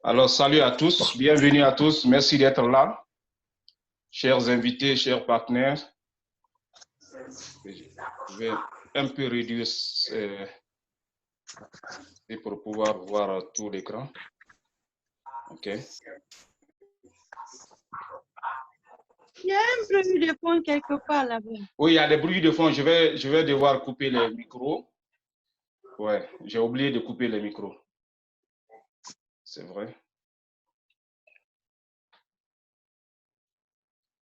Alors, salut à tous, bienvenue à tous, merci d'être là. Chers invités, chers partenaires, je vais un peu réduire pour pouvoir voir tout l'écran. OK. Il y a un bruit de fond quelque part là-bas. Oui, il y a des bruits de fond. Je vais devoir couper les micros. Ouais, j'ai oublié de couper les micros. C'est vrai.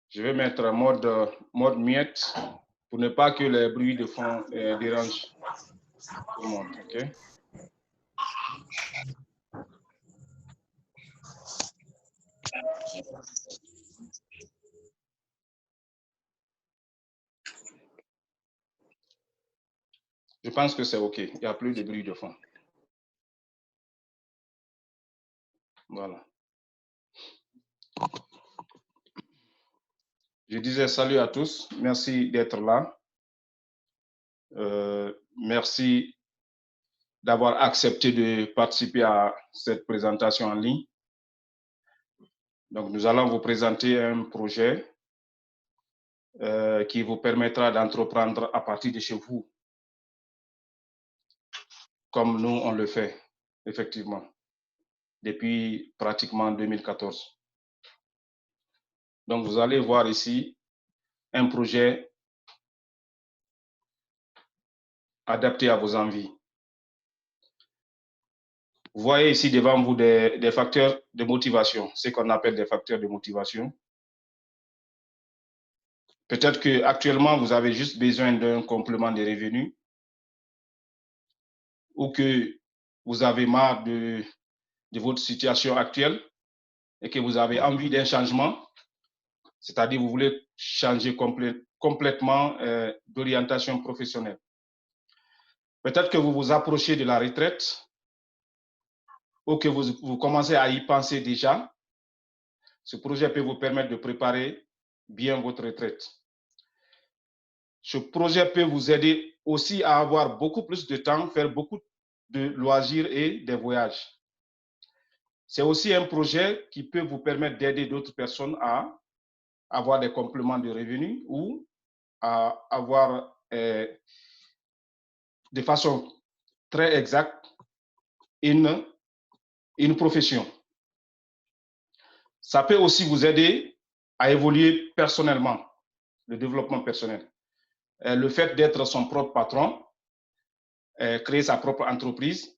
Je vais mettre mode muette pour ne pas que les bruits de fond dérangent tout le monde. OK. Je pense que c'est OK. Il n'y a plus de bruit de fond. Voilà. Je disais salut à tous. Merci d'être là. Merci d'avoir accepté de participer à cette présentation en ligne. Donc, nous allons vous présenter un projet qui vous permettra d'entreprendre à partir de chez vous, comme nous, on le fait, effectivement, depuis pratiquement 2014. Donc, vous allez voir ici un projet adapté à vos envies. Vous voyez ici devant vous des facteurs de motivation, ce qu'on appelle des facteurs de motivation. Peut-être qu'actuellement, vous avez juste besoin d'un complément de revenus ou que vous avez marre de votre situation actuelle et que vous avez envie d'un changement, c'est-à-dire vous voulez changer complètement d'orientation professionnelle. Peut-être que vous vous approchez de la retraite ou que vous commencez à y penser déjà. Ce projet peut vous permettre de préparer bien votre retraite. Ce projet peut vous aider aussi à avoir beaucoup plus de temps, faire beaucoup de loisirs et des voyages. C'est aussi un projet qui peut vous permettre d'aider d'autres personnes à avoir des compléments de revenus ou à avoir de façon très exacte une profession. Ça peut aussi vous aider à évoluer personnellement, le développement personnel. Le fait d'être son propre patron, créer sa propre entreprise,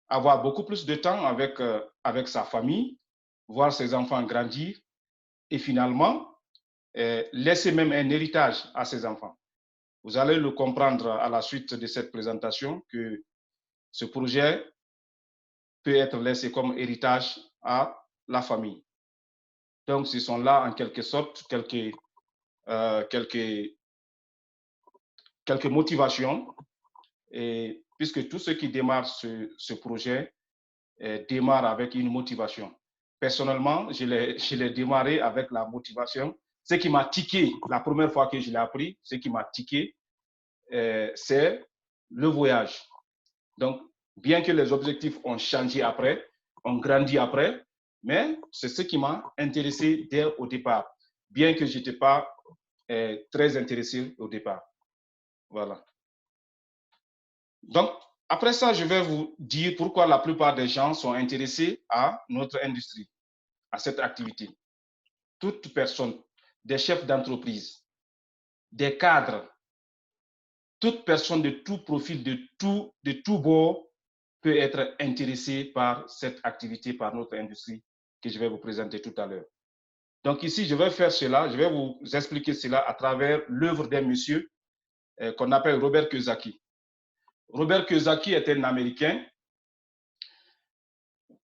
avoir beaucoup plus de temps avec sa famille, voir ses enfants grandir et finalement, laisser même un héritage à ses enfants. Vous allez le comprendre à la suite de cette présentation que ce projet peut être laissé comme héritage à la famille. Donc, ce sont là, en quelque sorte, quelques motivations, et puisque tous ceux qui démarrent ce projet démarrent avec une motivation. Personnellement, je l'ai démarré avec la motivation. Ce qui m'a tiqué la première fois que je l'ai appris, ce qui m'a tiqué, c'est le voyage. Donc, bien que les objectifs ont changé après, ont grandi après, mais c'est ce qui m'a intéressé dès au départ, bien que je n'étais pas très intéressé au départ. Voilà. Donc, après ça, je vais vous dire pourquoi la plupart des gens sont intéressés à notre industrie, à cette activité. Toute personne, des chefs d'entreprise, des cadres, toute personne de tout profil, de tout bord, peut être intéressée par cette activité, par notre industrie que je vais vous présenter tout à l'heure. Donc ici, je vais faire cela, je vais vous expliquer cela à travers l'œuvre d'un monsieur qu'on appelle Robert Kiyosaki. Robert Kiyosaki est un Américain,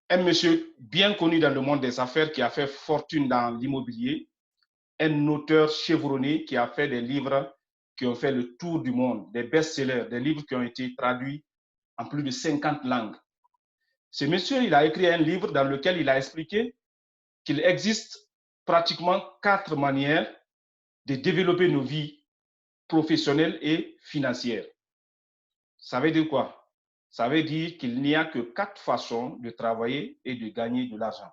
un monsieur bien connu dans le monde des affaires qui a fait fortune dans l'immobilier, un auteur chevronné qui a fait des livres qui ont fait le tour du monde, des best-sellers, des livres qui ont été traduits en plus de 50 langues. Ce monsieur, il a écrit un livre dans lequel il a expliqué qu'il existe pratiquement 4 manières de développer nos vies professionnelles et financières. Ça veut dire quoi? Ça veut dire qu'il n'y a que 4 façons de travailler et de gagner de l'argent.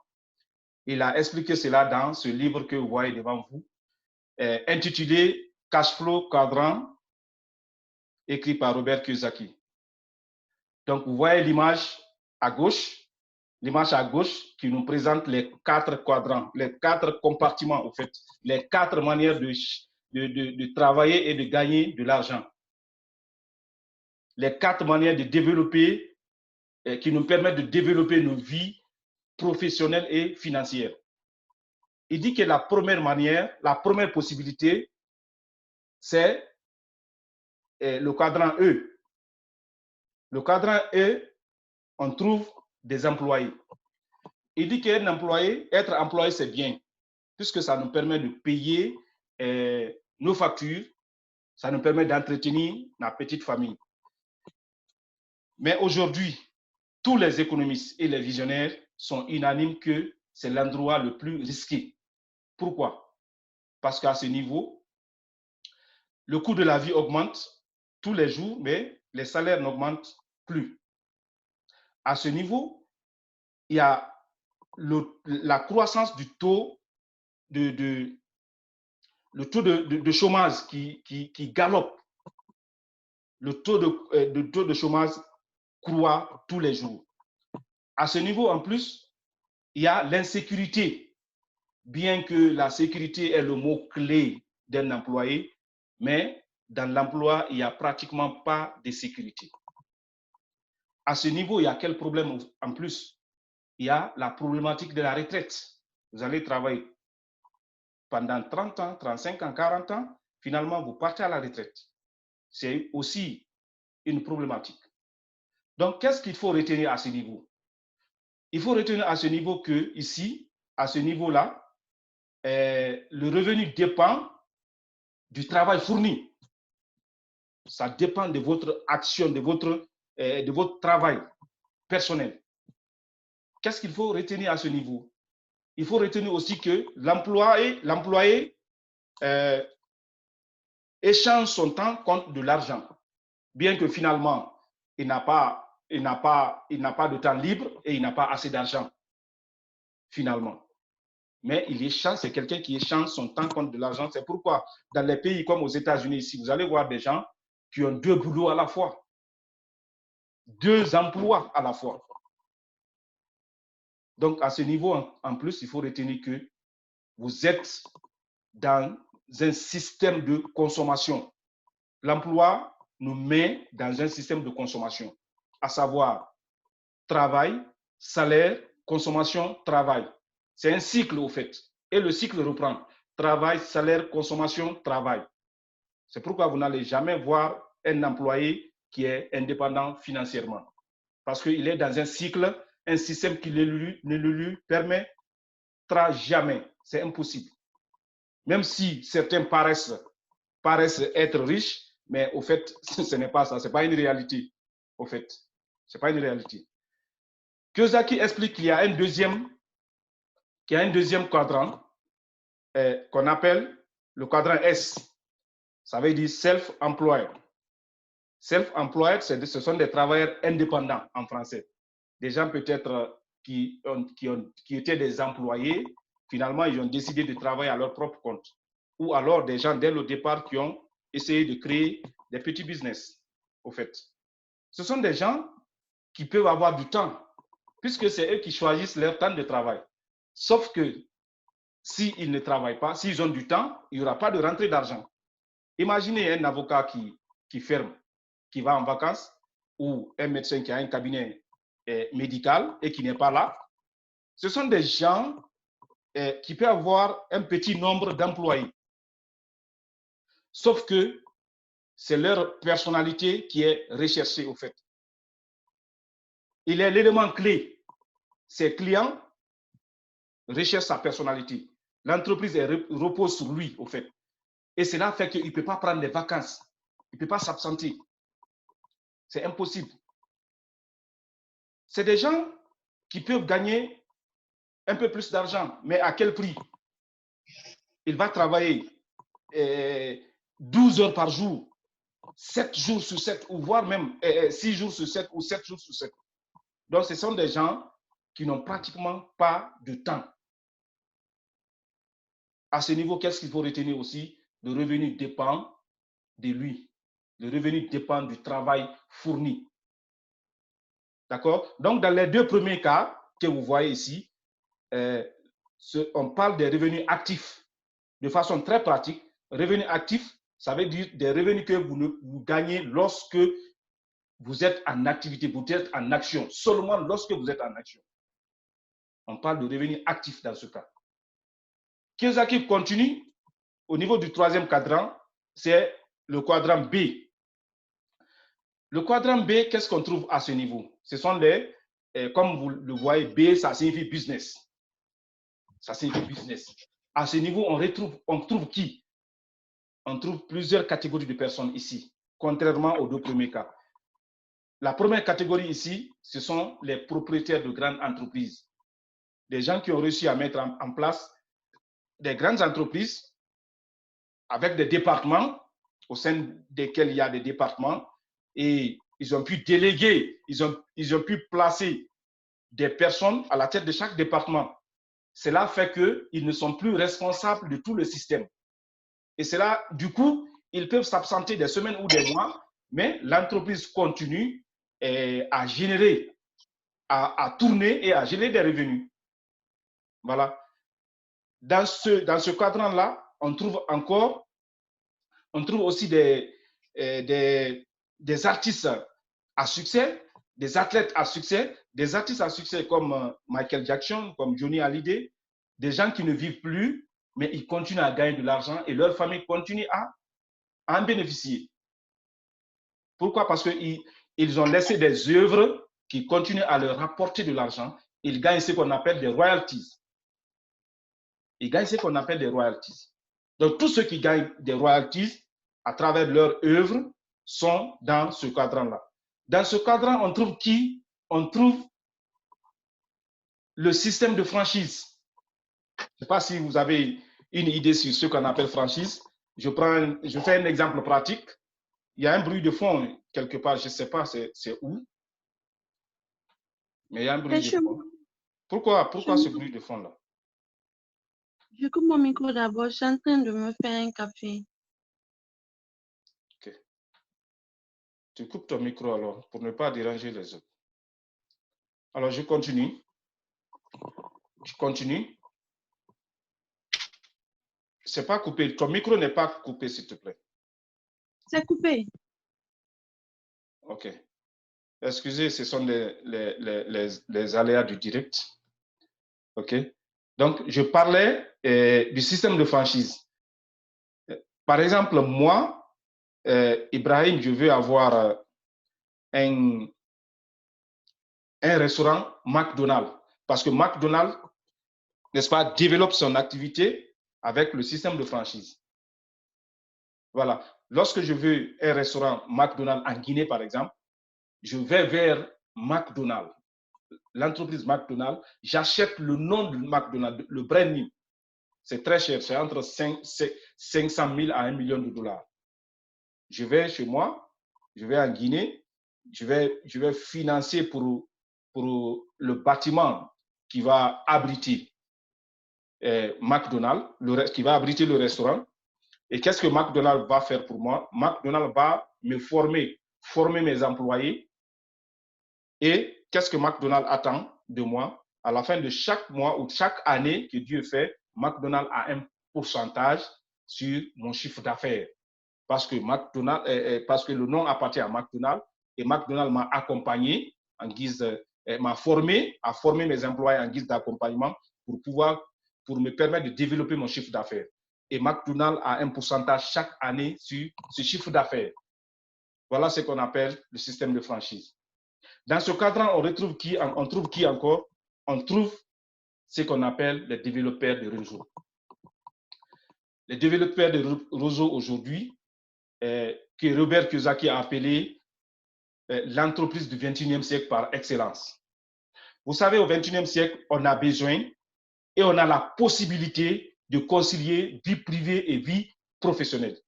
Il a expliqué cela dans ce livre que vous voyez devant vous, intitulé Cash Flow Quadrant, écrit par Robert Kiyosaki. Donc, vous voyez l'image à gauche qui nous présente les 4 quadrants, les 4 compartiments, au fait, les 4 manières de travailler et de gagner de l'argent. Les 4 manières de développer, qui nous permettent de développer nos vies professionnelles et financières. Il dit que la première manière, la première possibilité, c'est le quadrant E. Le quadrant E, on trouve des employés. Il dit qu'un employé, être employé, c'est bien, puisque ça nous permet de payer nos factures, ça nous permet d'entretenir la petite famille. Mais aujourd'hui, tous les économistes et les visionnaires sont unanimes que c'est l'endroit le plus risqué. Pourquoi? Parce qu'à ce niveau, le coût de la vie augmente tous les jours, mais les salaires n'augmentent plus. À ce niveau, il y a la croissance du taux le taux de chômage qui galope. Le taux de chômage croît tous les jours. À ce niveau, en plus, il y a l'insécurité. Bien que la sécurité est le mot-clé d'un employé, mais dans l'emploi, il n'y a pratiquement pas de sécurité. À ce niveau, il y a quel problème en plus? Il y a la problématique de la retraite. Vous allez travailler pendant 30 ans, 35 ans, 40 ans, finalement, vous partez à la retraite. C'est aussi une problématique. Donc, qu'est-ce qu'il faut retenir à ce niveau? Il faut retenir à ce niveau que, ici, à ce niveau-là, le revenu dépend du travail fourni. Ça dépend de votre action, de votre travail personnel. Qu'est-ce qu'il faut retenir à ce niveau? Il faut retenir aussi que l'employé échange son temps contre de l'argent. Bien que finalement, il n'a pas de temps libre et il n'a pas assez d'argent, finalement. Mais il échange, c'est quelqu'un qui échange son temps contre de l'argent. C'est pourquoi, dans les pays comme aux États-Unis, ici, vous allez voir des gens qui ont 2 boulots à la fois, 2 emplois à la fois. Donc, à ce niveau, en plus, il faut retenir que vous êtes dans un système de consommation. L'emploi nous met dans un système de consommation, à savoir travail, salaire, consommation, travail. C'est un cycle, au fait. Et le cycle reprend. Travail, salaire, consommation, travail. C'est pourquoi vous n'allez jamais voir un employé qui est indépendant financièrement. Parce qu'il est dans un cycle, un système qui ne lui permettra jamais. C'est impossible. Même si certains paraissent être riches, mais au fait, ce n'est pas ça. Ce n'est pas une réalité. Au fait, ce n'est pas une réalité. Kiyosaki explique qu'il y a un deuxième quadrant qu'on appelle le quadrant S. Ça veut dire self-employed. Self-employed, ce sont des travailleurs indépendants en français. Des gens peut-être qui étaient des employés, finalement, ils ont décidé de travailler à leur propre compte. Ou alors des gens, dès le départ, qui ont essayé de créer des petits business, au fait. Ce sont des gens qui peuvent avoir du temps, puisque c'est eux qui choisissent leur temps de travail. Sauf que s'ils ne travaillent pas, s'ils ont du temps, il n'y aura pas de rentrée d'argent. Imaginez un avocat qui ferme, qui va en vacances, ou un médecin qui a un cabinet médical et qui n'est pas là. Ce sont des gens qui peuvent avoir un petit nombre d'employés. Sauf que c'est leur personnalité qui est recherchée, au fait. Il est l'élément clé. Ses clients recherchent sa personnalité. L'entreprise repose sur lui, au fait. Et cela fait qu'il ne peut pas prendre des vacances. Il ne peut pas s'absenter. C'est impossible. C'est des gens qui peuvent gagner un peu plus d'argent, mais à quel prix? Il va travailler 12 heures par jour 7 jours sur 7, ou voire même 6 jours sur 7 ou 7 jours sur 7. Donc, ce sont des gens qui n'ont pratiquement pas de temps. À ce niveau, qu'est-ce qu'il faut retenir aussi? Le revenu dépend de lui. Le revenu dépend du travail fourni. D'accord? Donc, dans les deux premiers cas que vous voyez ici, on parle des revenus actifs. De façon très pratique, revenus actifs, ça veut dire des revenus que vous gagnez lorsque vous êtes en activité, vous êtes en action, seulement lorsque vous êtes en action. On parle de revenus actifs dans ce cas. Kiyosaki continue au niveau du troisième quadrant, c'est le quadrant B. Le quadrant B, qu'est-ce qu'on trouve à ce niveau? Ce sont des, comme vous le voyez, B, ça signifie business. Ça signifie business. À ce niveau, on trouve qui? On trouve plusieurs catégories de personnes ici, contrairement aux deux premiers cas. La première catégorie ici, ce sont les propriétaires de grandes entreprises. Des gens qui ont réussi à mettre en place des grandes entreprises avec des départements au sein desquels il y a des départements et ils ont pu déléguer, ils ont pu placer des personnes à la tête de chaque département. Cela fait qu'ils ne sont plus responsables de tout le système. Et cela, du coup, ils peuvent s'absenter des semaines ou des mois, mais l'entreprise continue à générer, à tourner et à générer des revenus. Voilà. Dans ce quadrant-là, on trouve aussi des artistes à succès, des athlètes à succès, des artistes à succès comme Michael Jackson, comme Johnny Hallyday, des gens qui ne vivent plus, mais ils continuent à gagner de l'argent et leur famille continue à en bénéficier. Pourquoi? Parce qu'ils ont laissé des œuvres qui continuent à leur rapporter de l'argent. Ils gagnent ce qu'on appelle des royalties. Ils gagnent ce qu'on appelle des royalties. Donc, tous ceux qui gagnent des royalties à travers leur œuvre sont dans ce cadran-là. Dans ce cadran, on trouve qui? On trouve le système de franchise. Je ne sais pas si vous avez une idée sur ce qu'on appelle franchise. Je fais un exemple pratique. Il y a un bruit de fond quelque part, je ne sais pas c'est où, mais il y a un bruit de fond. Pourquoi ce bruit de fond-là? Je coupe mon micro d'abord, je suis en train de me faire un café. Ok. Tu coupes ton micro alors, pour ne pas déranger les autres. Alors, je continue. Je continue. C'est pas coupé. Ton micro n'est pas coupé, s'il te plaît. C'est coupé. Ok. Excusez, ce sont les aléas du direct. Ok. Donc, je parlais du système de franchise. Par exemple, moi, Ibrahim, je veux avoir un restaurant McDonald's. Parce que McDonald's, n'est-ce pas, développe son activité avec le système de franchise. Voilà. Lorsque je veux un restaurant McDonald's en Guinée, par exemple, je vais vers McDonald's, l'entreprise McDonald's, j'achète le nom de McDonald's, le brand name. C'est très cher, c'est entre 500 000 à 1 million de dollars. Je vais chez moi, je vais en Guinée, je vais financer pour le bâtiment qui va abriter McDonald's, qui va abriter le restaurant. Et qu'est-ce que McDonald's va faire pour moi? McDonald's va me former mes employés. Et qu'est-ce que McDonald's attend de moi? À la fin de chaque mois ou chaque année que Dieu fait, McDonald's a un pourcentage sur mon chiffre d'affaires. Parce que le nom appartient à McDonald's et McDonald's m'a accompagné en guise, m'a formé mes employés en guise d'accompagnement pour me permettre de développer mon chiffre d'affaires. Et McDonald's a un pourcentage chaque année sur ce chiffre d'affaires. Voilà ce qu'on appelle le système de franchise. Dans ce cadre, on trouve qui encore? On trouve ce qu'on appelle les développeurs de réseau. Les développeurs de réseau aujourd'hui, que Robert Kiyosaki a appelé l'entreprise du 21e siècle par excellence. Vous savez, au 21e siècle, on a besoin et on a la possibilité de concilier vie privée et vie professionnelle.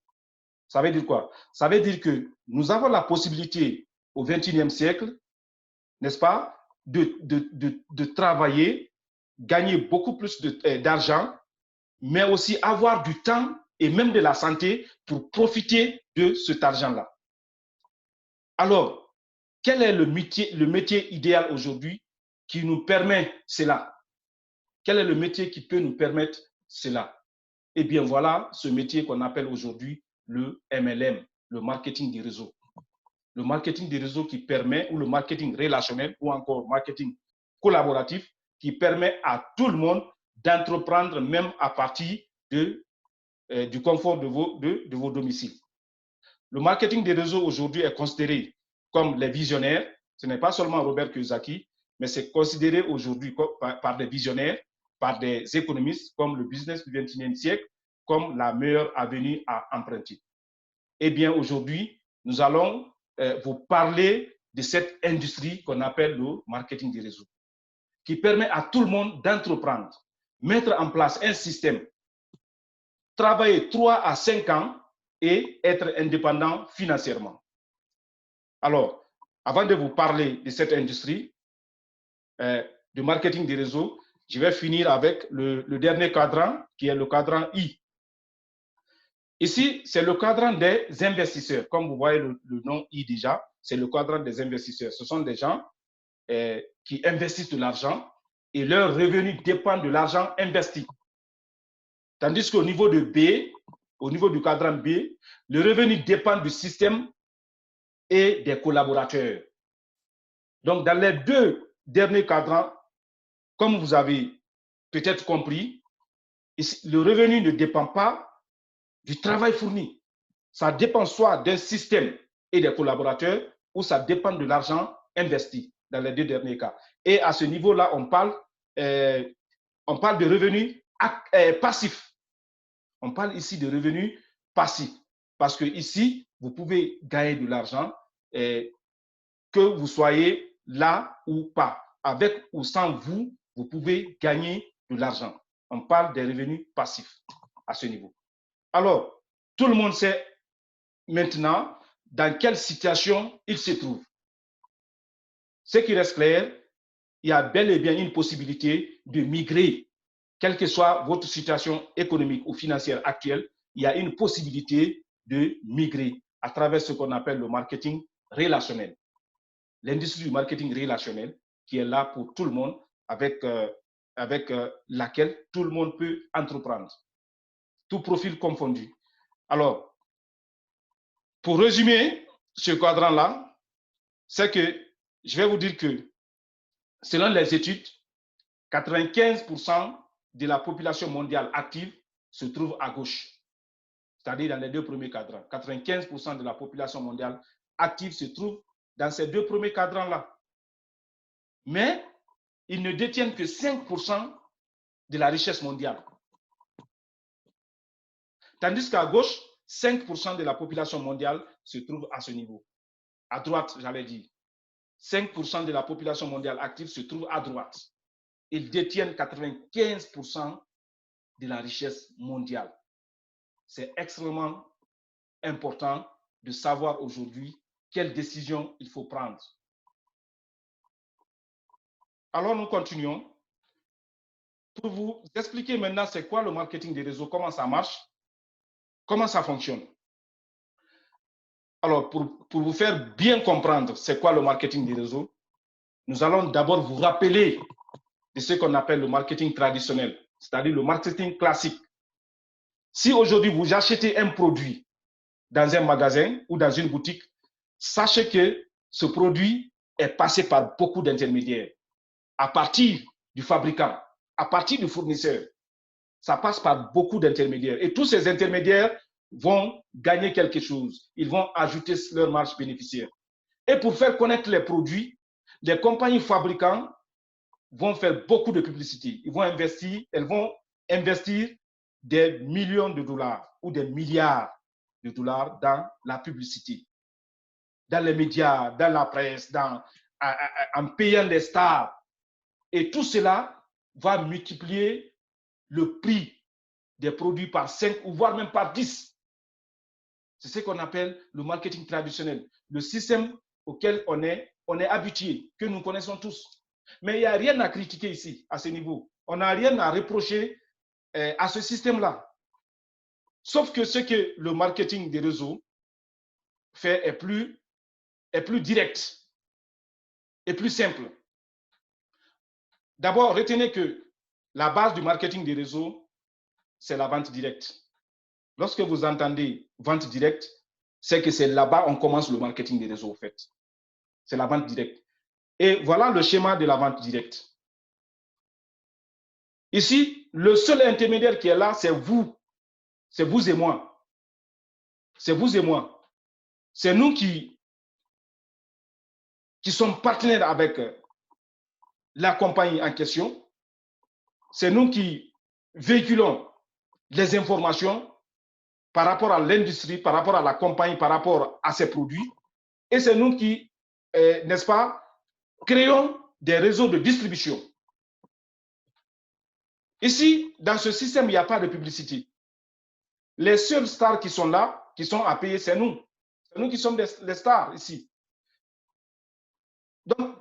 Ça veut dire quoi? Ça veut dire que nous avons la possibilité au XXIe siècle, n'est-ce pas, de travailler, gagner beaucoup plus d'argent, mais aussi avoir du temps et même de la santé pour profiter de cet argent-là. Alors, quel est le métier idéal aujourd'hui qui nous permet cela? Quel est le métier qui peut nous permettre cela? Eh bien, voilà ce métier qu'on appelle aujourd'hui le MLM, le marketing des réseaux. Le marketing des réseaux qui permet, ou le marketing relationnel, ou encore marketing collaboratif, qui permet à tout le monde d'entreprendre même à partir du confort de vos domiciles. Le marketing des réseaux aujourd'hui est considéré comme les visionnaires. Ce n'est pas seulement Robert Kiyosaki, mais c'est considéré aujourd'hui par des visionnaires, par des économistes comme le business du XXIe siècle, comme la meilleure avenue à emprunter. Eh bien, aujourd'hui, nous allons vous parler de cette industrie qu'on appelle le marketing des réseaux, qui permet à tout le monde d'entreprendre, mettre en place un système, travailler 3 à 5 ans et être indépendant financièrement. Alors, avant de vous parler de cette industrie de marketing des réseaux, je vais finir avec le dernier cadran, qui est le cadran I. Ici, c'est le cadran des investisseurs. Comme vous voyez le nom I déjà, c'est le cadran des investisseurs. Ce sont des gens qui investissent de l'argent et leurs revenus dépendent de l'argent investi. Tandis qu'au niveau de B, au niveau du cadran B, le revenu dépend du système et des collaborateurs. Donc, dans les deux derniers cadrans, comme vous avez peut-être compris, le revenu ne dépend pas du travail fourni. Ça dépend soit d'un système et des collaborateurs ou ça dépend de l'argent investi dans les deux derniers cas. Et à ce niveau-là, on parle de revenus passifs. On parle ici de revenus passifs parce que ici, vous pouvez gagner de l'argent que vous soyez là ou pas. Avec ou sans vous, vous pouvez gagner de l'argent. On parle des revenus passifs à ce niveau. Alors, tout le monde sait maintenant dans quelle situation il se trouve. Ce qui reste clair, il y a bel et bien une possibilité de migrer, quelle que soit votre situation économique ou financière actuelle, il y a une possibilité de migrer à travers ce qu'on appelle le marketing relationnel. L'industrie du marketing relationnel qui est là pour tout le monde, avec laquelle tout le monde peut entreprendre, tout profil confondu. Alors, pour résumer ce quadrant-là, c'est que je vais vous dire que selon les études, 95% de la population mondiale active se trouve à gauche, c'est-à-dire dans les deux premiers cadrans. 95% de la population mondiale active se trouve dans ces deux premiers cadrans-là. Mais ils ne détiennent que 5% de la richesse mondiale. Tandis qu'à gauche, 5% de la population mondiale se trouve à ce niveau. À droite, j'allais dire, 5% de la population mondiale active se trouve à droite. Ils détiennent 95% de la richesse mondiale. C'est extrêmement important de savoir aujourd'hui quelle décision il faut prendre. Alors, nous continuons. Pour vous expliquer maintenant c'est quoi le marketing des réseaux, comment ça marche, comment ça fonctionne. Alors, pour vous faire bien comprendre c'est quoi le marketing des réseaux, nous allons d'abord vous rappeler de ce qu'on appelle le marketing traditionnel, c'est-à-dire le marketing classique. Si aujourd'hui vous achetez un produit dans un magasin ou dans une boutique, sachez que ce produit est passé par beaucoup d'intermédiaires. À partir du fabricant, à partir du fournisseur, ça passe par beaucoup d'intermédiaires. Et tous ces intermédiaires vont gagner quelque chose. Ils vont ajouter leur marge bénéficiaire. Et pour faire connaître les produits, les compagnies fabricantes vont faire beaucoup de publicité. Elles vont investir des millions de dollars ou des milliards de dollars dans la publicité, dans les médias, dans la presse, en payant les stars. Et tout cela va multiplier le prix des produits par 5 ou voire même par 10. C'est ce qu'on appelle le marketing traditionnel, le système auquel on est habitué, que nous connaissons tous. Mais il n'y a rien à critiquer ici, à ce niveau. On n'a rien à reprocher à ce système-là. Sauf que ce que le marketing des réseaux fait est plus direct et plus simple. D'abord, retenez que la base du marketing des réseaux, c'est la vente directe. Lorsque vous entendez vente directe, c'est que c'est là-bas qu'on commence le marketing des réseaux, en fait. C'est la vente directe. Et voilà le schéma de la vente directe. Ici, le seul intermédiaire qui est là, c'est vous. C'est vous et moi. C'est vous et moi. C'est nous qui sommes partenaires avec la compagnie en question. C'est nous qui véhiculons les informations par rapport à l'industrie, par rapport à la compagnie, par rapport à ses produits. Et c'est nous qui, n'est-ce pas, créons des réseaux de distribution. Ici, dans ce système, il n'y a pas de publicité. Les seules stars qui sont là, qui sont à payer, c'est nous. C'est nous qui sommes les stars ici. Donc,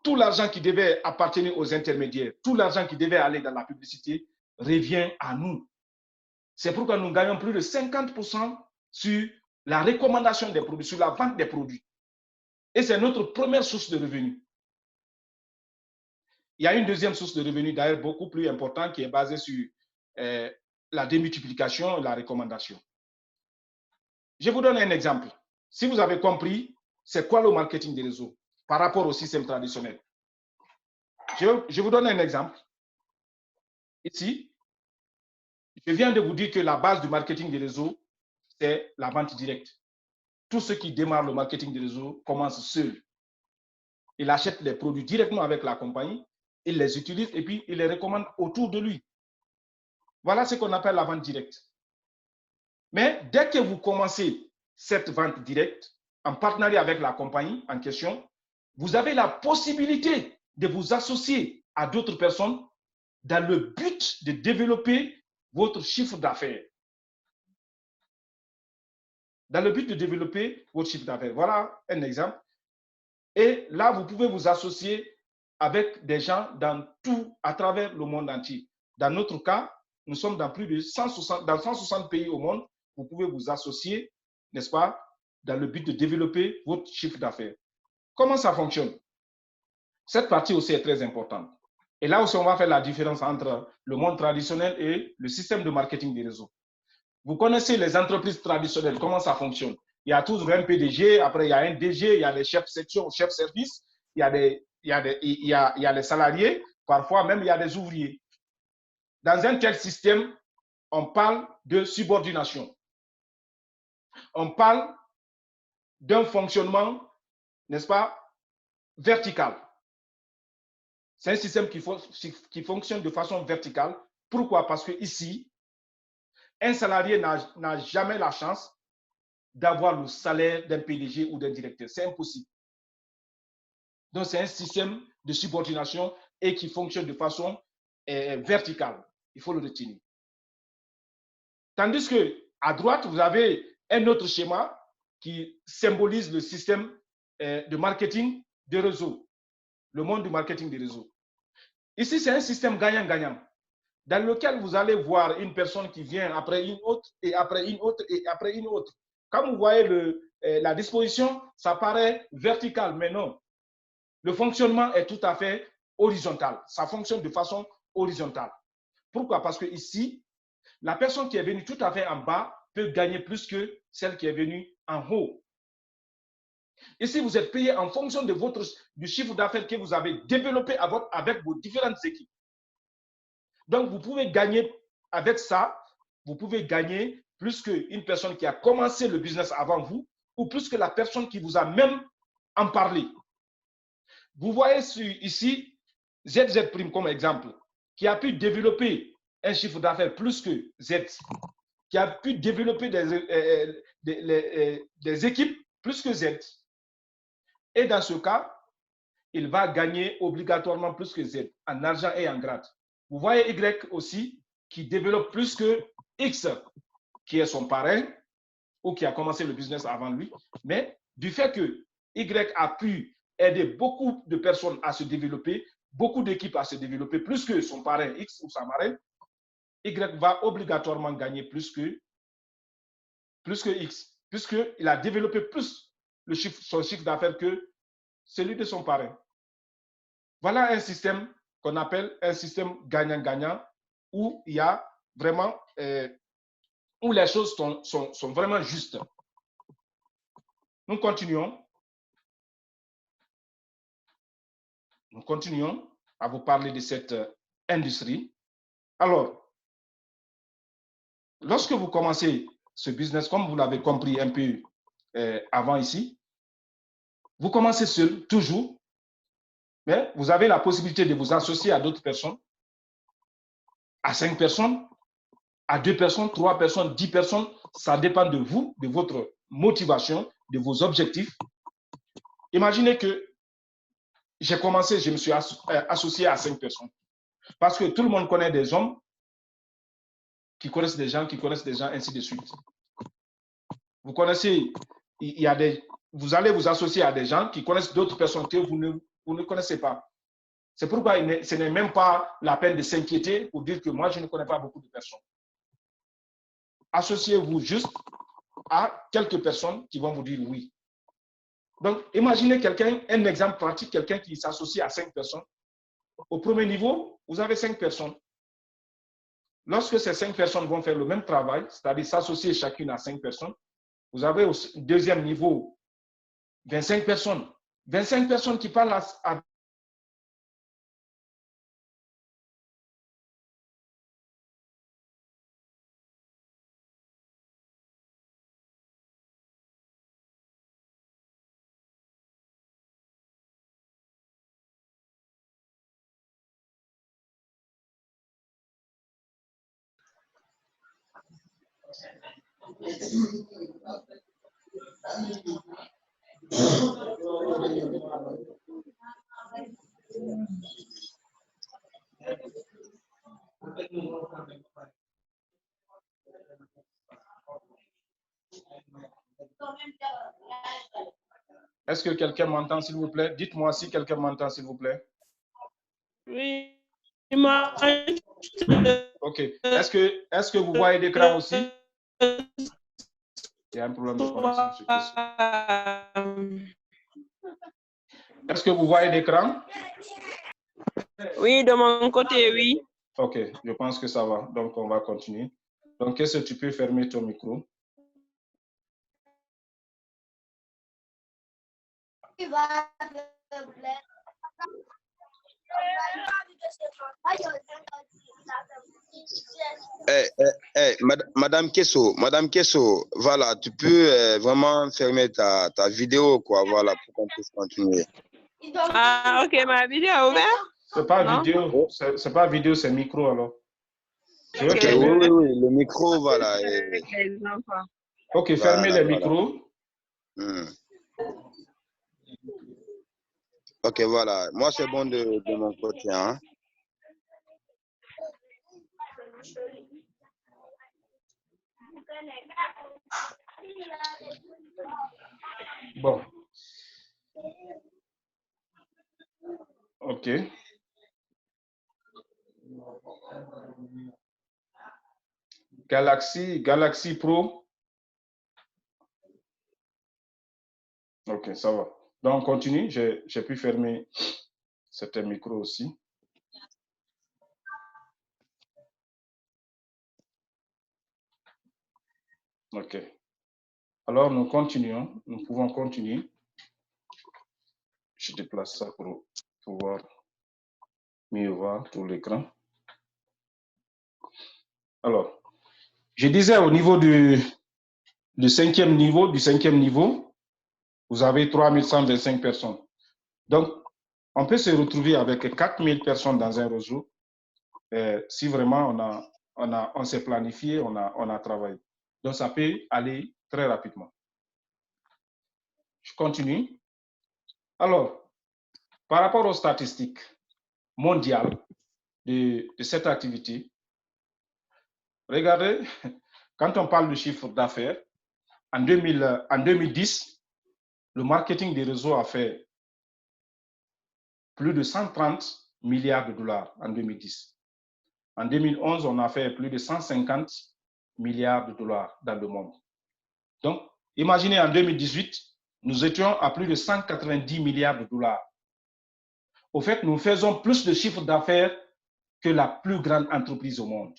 tout l'argent qui devait appartenir aux intermédiaires, tout l'argent qui devait aller dans la publicité revient à nous. C'est pourquoi nous gagnons plus de 50% sur la recommandation des produits, sur la vente des produits. Et c'est notre première source de revenus. Il y a une deuxième source de revenus, d'ailleurs beaucoup plus importante, qui est basée sur la démultiplication et la recommandation. Je vous donne un exemple. Si vous avez compris, c'est quoi le marketing des réseaux par rapport au système traditionnel? Je vous donne un exemple. Ici, je viens de vous dire que la base du marketing des réseaux, c'est la vente directe. Tout ce qui démarre le marketing des réseaux commence seul. Il achète les produits directement avec la compagnie, il les utilise et puis il les recommande autour de lui. Voilà ce qu'on appelle la vente directe. Mais dès que vous commencez cette vente directe en partenariat avec la compagnie en question, vous avez la possibilité de vous associer à d'autres personnes dans le but de développer votre chiffre d'affaires. Dans le but de développer votre chiffre d'affaires. Voilà un exemple. Et là, vous pouvez vous associer avec des gens à travers le monde entier. Dans notre cas, nous sommes dans plus de 160 pays au monde. Vous pouvez vous associer, n'est-ce pas, dans le but de développer votre chiffre d'affaires. Comment ça fonctionne? Cette partie aussi est très importante. Et là aussi, on va faire la différence entre le monde traditionnel et le système de marketing des réseaux. Vous connaissez les entreprises traditionnelles, comment ça fonctionne? Il y a toujours un PDG, après il y a un DG, il y a les chefs section, chefs service, il y a les salariés, parfois même il y a des ouvriers. Dans un tel système, on parle de subordination. On parle d'un fonctionnement, n'est-ce pas, vertical. C'est un système qui fonctionne de façon verticale. Pourquoi? Parce que ici, un salarié n'a jamais la chance d'avoir le salaire d'un PDG ou d'un directeur. C'est impossible. Donc, c'est un système de subordination et qui fonctionne de façon verticale. Il faut le retenir. Tandis qu'à droite, vous avez un autre schéma qui symbolise le système de marketing de réseau, le monde du marketing des réseaux. Ici, c'est un système gagnant-gagnant dans lequel vous allez voir une personne qui vient après une autre et après une autre et après une autre. Comme vous voyez la disposition, ça paraît vertical, mais non. Le fonctionnement est tout à fait horizontal. Ça fonctionne de façon horizontale. Pourquoi? Parce que ici, la personne qui est venue tout à fait en bas peut gagner plus que celle qui est venue en haut. Ici, vous êtes payé en fonction de du chiffre d'affaires que vous avez développé avec vos différentes équipes. Donc, vous pouvez gagner avec ça, vous pouvez gagner plus qu'une personne qui a commencé le business avant vous ou plus que la personne qui vous a même en parlé. Vous voyez ici ZZ Prime comme exemple, qui a pu développer un chiffre d'affaires plus que Z, qui a pu développer des équipes plus que Z. Et dans ce cas, il va gagner obligatoirement plus que Z en argent et en grade. Vous voyez Y aussi qui développe plus que X, qui est son parrain, ou qui a commencé le business avant lui, mais du fait que Y a pu aider beaucoup de personnes à se développer, beaucoup d'équipes à se développer, plus que son parrain X ou sa marraine, Y va obligatoirement gagner plus que X, puisqu'il a développé plus son chiffre d'affaires que celui de son parrain. Voilà un système qu'on appelle un système gagnant-gagnant, où il y a vraiment, où les choses sont vraiment justes. Nous continuons. Nous continuons à vous parler de cette industrie. Alors, lorsque vous commencez ce business, comme vous l'avez compris un peu avant ici, vous commencez seul, toujours, mais vous avez la possibilité de vous associer à d'autres personnes, à 5 personnes, à 2 personnes, 3 personnes, 10 personnes. Ça dépend de vous, de votre motivation, de vos objectifs. Imaginez que j'ai commencé, je me suis associé à 5 personnes. Parce que tout le monde connaît des hommes qui connaissent des gens, ainsi de suite. Vous connaissez, vous allez vous associer à des gens qui connaissent d'autres personnes que vous ne connaissez pas. C'est pourquoi ce n'est même pas la peine de s'inquiéter pour dire que moi, je ne connais pas beaucoup de personnes. Associez-vous juste à quelques personnes qui vont vous dire oui. Donc, imaginez quelqu'un, un exemple pratique, quelqu'un qui s'associe à 5 personnes. Au premier niveau, vous avez 5 personnes. Lorsque ces 5 personnes vont faire le même travail, c'est-à-dire s'associer chacune à 5 personnes, vous avez au deuxième niveau 25 personnes. 25 personnes qui parlent à Est-ce que quelqu'un m'entend, s'il vous plaît? Dites-moi si quelqu'un m'entend, s'il vous plaît. Oui, moi. OK. Est-ce que vous voyez l'écran aussi? Il y a un problème de connexion. Est-ce que vous voyez l'écran? Oui, de mon côté, oui. OK, je pense que ça va. Donc, on va continuer. Donc, est-ce que tu peux fermer ton micro? Madame Kesso, voilà, tu peux vraiment fermer ta vidéo, quoi, voilà, pour qu'on puisse continuer. Ah, ok, ma vidéo est ouverte? C'est pas vidéo, c'est pas vidéo, c'est micro alors. Je vais fermer. Oui, le micro, voilà. Ok, fermez les micros. Ok, voilà. Moi, c'est bon de mon côté. Hein. Bon. Ok. Galaxy Pro. Ok, ça va. Donc, on continue. J'ai pu fermer certains micros aussi. Ok. Alors, nous continuons. Nous pouvons continuer. Je déplace ça pour pouvoir mieux voir tout l'écran. Alors, je disais au niveau du cinquième niveau, vous avez 3125 personnes. Donc, on peut se retrouver avec 4000 personnes dans un réseau si vraiment on s'est planifié, on a travaillé. Donc, ça peut aller très rapidement. Je continue. Alors, par rapport aux statistiques mondiales de cette activité, regardez, quand on parle de chiffre d'affaires, En 2010, le marketing des réseaux a fait plus de 130 milliards de dollars en 2010. En 2011, on a fait plus de 150 milliards de dollars dans le monde. Donc, imaginez en 2018, nous étions à plus de 190 milliards de dollars. Au fait, nous faisons plus de chiffre d'affaires que la plus grande entreprise au monde.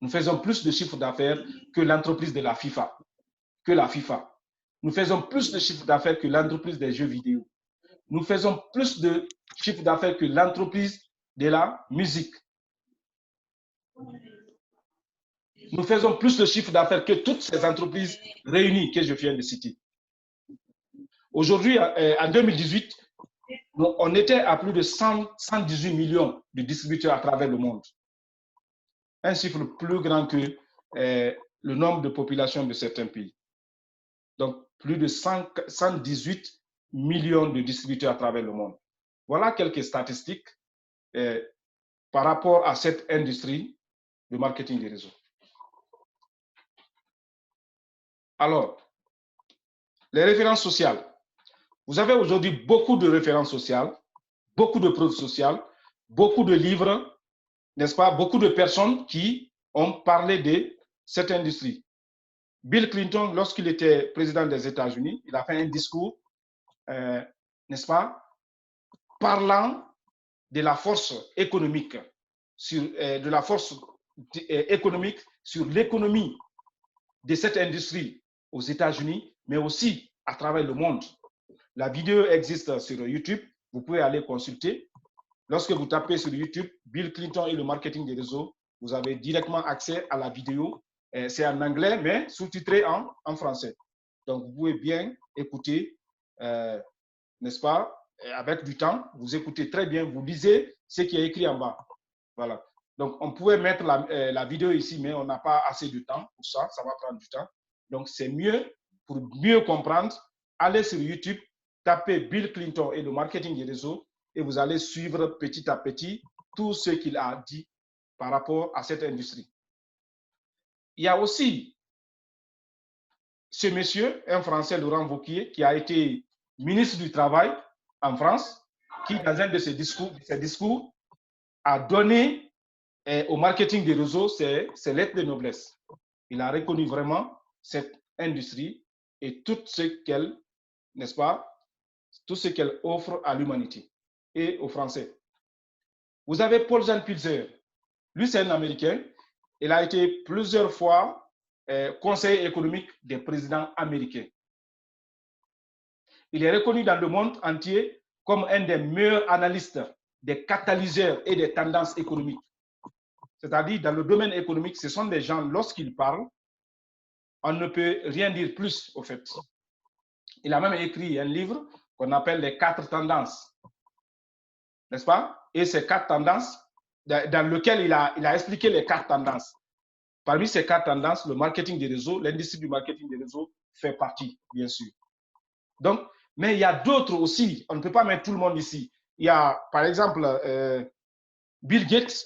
Nous faisons plus de chiffre d'affaires que l'entreprise de la FIFA, Nous faisons plus de chiffre d'affaires que l'entreprise des jeux vidéo. Nous faisons plus de chiffre d'affaires que l'entreprise de la musique. Nous faisons plus de chiffre d'affaires que toutes ces entreprises réunies que je viens de citer. Aujourd'hui, en 2018, on était à plus de 118 millions de distributeurs à travers le monde. Un chiffre plus grand que le nombre de populations de certains pays. Donc, plus de 118 millions de distributeurs à travers le monde. Voilà quelques statistiques par rapport à cette industrie de marketing des réseaux. Alors, les références sociales. Vous avez aujourd'hui beaucoup de références sociales, beaucoup de preuves sociales, beaucoup de livres, n'est-ce pas, beaucoup de personnes qui ont parlé de cette industrie. Bill Clinton, lorsqu'il était président des États-Unis, il a fait un discours, n'est-ce pas, parlant de la force économique, sur l'économie de cette industrie aux États-Unis, mais aussi à travers le monde. La vidéo existe sur YouTube, vous pouvez aller consulter. Lorsque vous tapez sur YouTube, Bill Clinton et le marketing des réseaux, vous avez directement accès à la vidéo. C'est en anglais, mais sous-titré en français. Donc, vous pouvez bien écouter, n'est-ce pas, avec du temps, vous écoutez très bien, vous lisez ce qui est écrit en bas. Voilà. Donc, on pouvait mettre la vidéo ici, mais on n'a pas assez de temps pour ça, ça va prendre du temps. Donc, c'est mieux, pour mieux comprendre, allez sur YouTube, tapez Bill Clinton et le marketing des réseaux et vous allez suivre petit à petit tout ce qu'il a dit par rapport à cette industrie. Il y a aussi ce monsieur, un Français, Laurent Wauquiez, qui a été ministre du Travail en France, qui, dans un de ses discours a donné au marketing des réseaux ses lettres de noblesse. Il a reconnu vraiment cette industrie et tout ce qu'elle, n'est-ce pas, tout ce qu'elle offre à l'humanité et aux Français. Vous avez Paul-Jean Pilzer. Lui, c'est un Américain. Il a été plusieurs fois conseiller économique des présidents américains. Il est reconnu dans le monde entier comme un des meilleurs analystes des catalyseurs et des tendances économiques. C'est-à-dire, dans le domaine économique, ce sont des gens, lorsqu'ils parlent, on ne peut rien dire plus, au fait. Il a même écrit un livre qu'on appelle les 4 tendances. N'est-ce pas? Et ces 4 tendances, dans lequel il a expliqué les 4 tendances. Parmi ces 4 tendances, le marketing des réseaux, l'industrie du marketing des réseaux fait partie, bien sûr. Donc, mais il y a d'autres aussi. On ne peut pas mettre tout le monde ici. Il y a, par exemple, Bill Gates,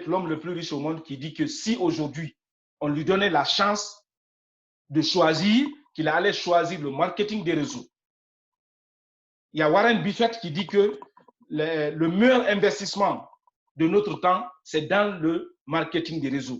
l'homme le plus riche au monde, qui dit que si aujourd'hui, on lui donnait la chance de choisir, qu'il allait choisir le marketing des réseaux. Il y a Warren Buffett qui dit que le meilleur investissement de notre temps, c'est dans le marketing des réseaux.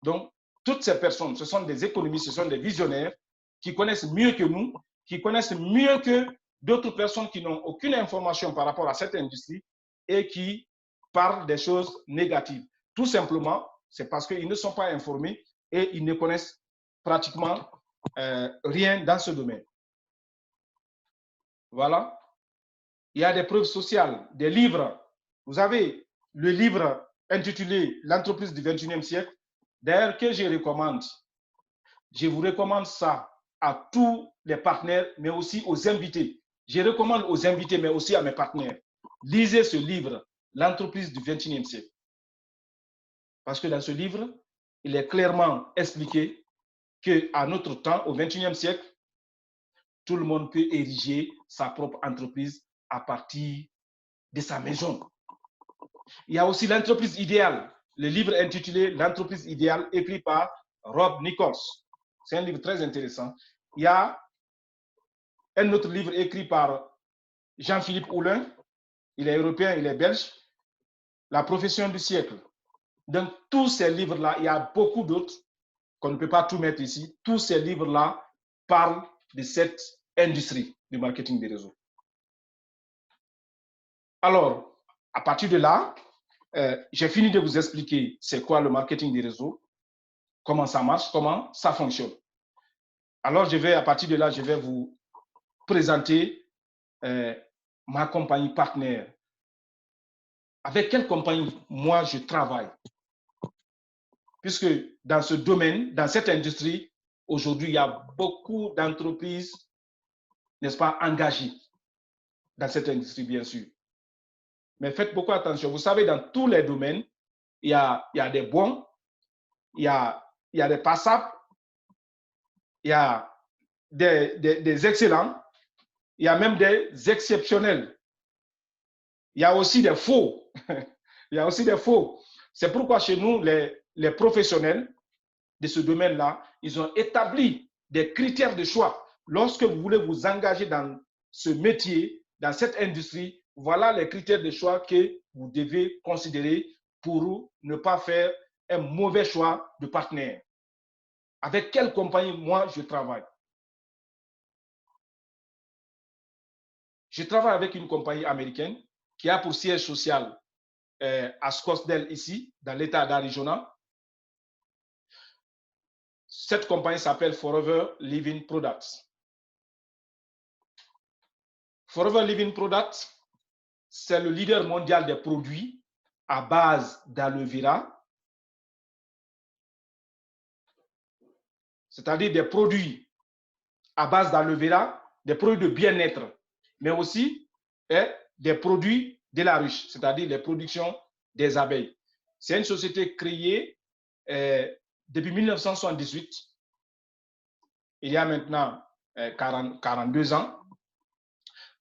Donc, toutes ces personnes, ce sont des économistes, ce sont des visionnaires qui connaissent mieux que nous, qui connaissent mieux que d'autres personnes qui n'ont aucune information par rapport à cette industrie et qui parlent des choses négatives. Tout simplement, c'est parce qu'ils ne sont pas informés et ils ne connaissent pratiquement rien dans ce domaine. Voilà. Il y a des preuves sociales, des livres. Vous avez le livre intitulé « L'entreprise du 21e siècle », d'ailleurs que je recommande. Je vous recommande ça à tous les partenaires, mais aussi aux invités. Je recommande aux invités, mais aussi à mes partenaires. Lisez ce livre, L'entreprise du 21e siècle. Parce que dans ce livre, il est clairement expliqué qu'à notre temps, au 21e siècle, tout le monde peut ériger sa propre entreprise à partir de sa maison. Il y a aussi l'entreprise idéale, le livre intitulé L'entreprise idéale, écrit par Rob Nichols. C'est un livre très intéressant. Il y a un autre livre écrit par Jean-Philippe Houlin. Il est européen, il est belge. La profession du siècle. Donc, tous ces livres-là, il y a beaucoup d'autres qu'on ne peut pas tout mettre ici. Tous ces livres-là parlent de cette industrie du marketing des réseaux. Alors, à partir de là, j'ai fini de vous expliquer c'est quoi le marketing des réseaux, comment ça marche, comment ça fonctionne. Alors, à partir de là, je vais vous présenter ma compagnie partenaire. Avec quelle compagnie, moi, je travaille? Puisque dans ce domaine, dans cette industrie, aujourd'hui, il y a beaucoup d'entreprises, n'est-ce pas, engagées dans cette industrie, bien sûr. Mais faites beaucoup attention. Vous savez, dans tous les domaines, il y a des bons, il y a des passables, il y a des excellents, il y a même des exceptionnels. Il y a aussi des faux. Il y a aussi des faux. C'est pourquoi chez nous, les professionnels de ce domaine-là, ils ont établi des critères de choix. Lorsque vous voulez vous engager dans ce métier, dans cette industrie, voilà les critères de choix que vous devez considérer pour ne pas faire un mauvais choix de partenaire. Avec quelle compagnie, moi, je travaille? Je travaille avec une compagnie américaine qui a pour siège social à Scottsdale, ici, dans l'État d'Arizona. Cette compagnie s'appelle Forever Living Products. Forever Living Products, c'est le leader mondial des produits à base d'aloe vera, c'est-à-dire des produits à base d'aloe vera, des produits de bien-être, mais aussi des produits de la ruche, c'est-à-dire les productions des abeilles. C'est une société créée depuis 1978, il y a maintenant 42 ans.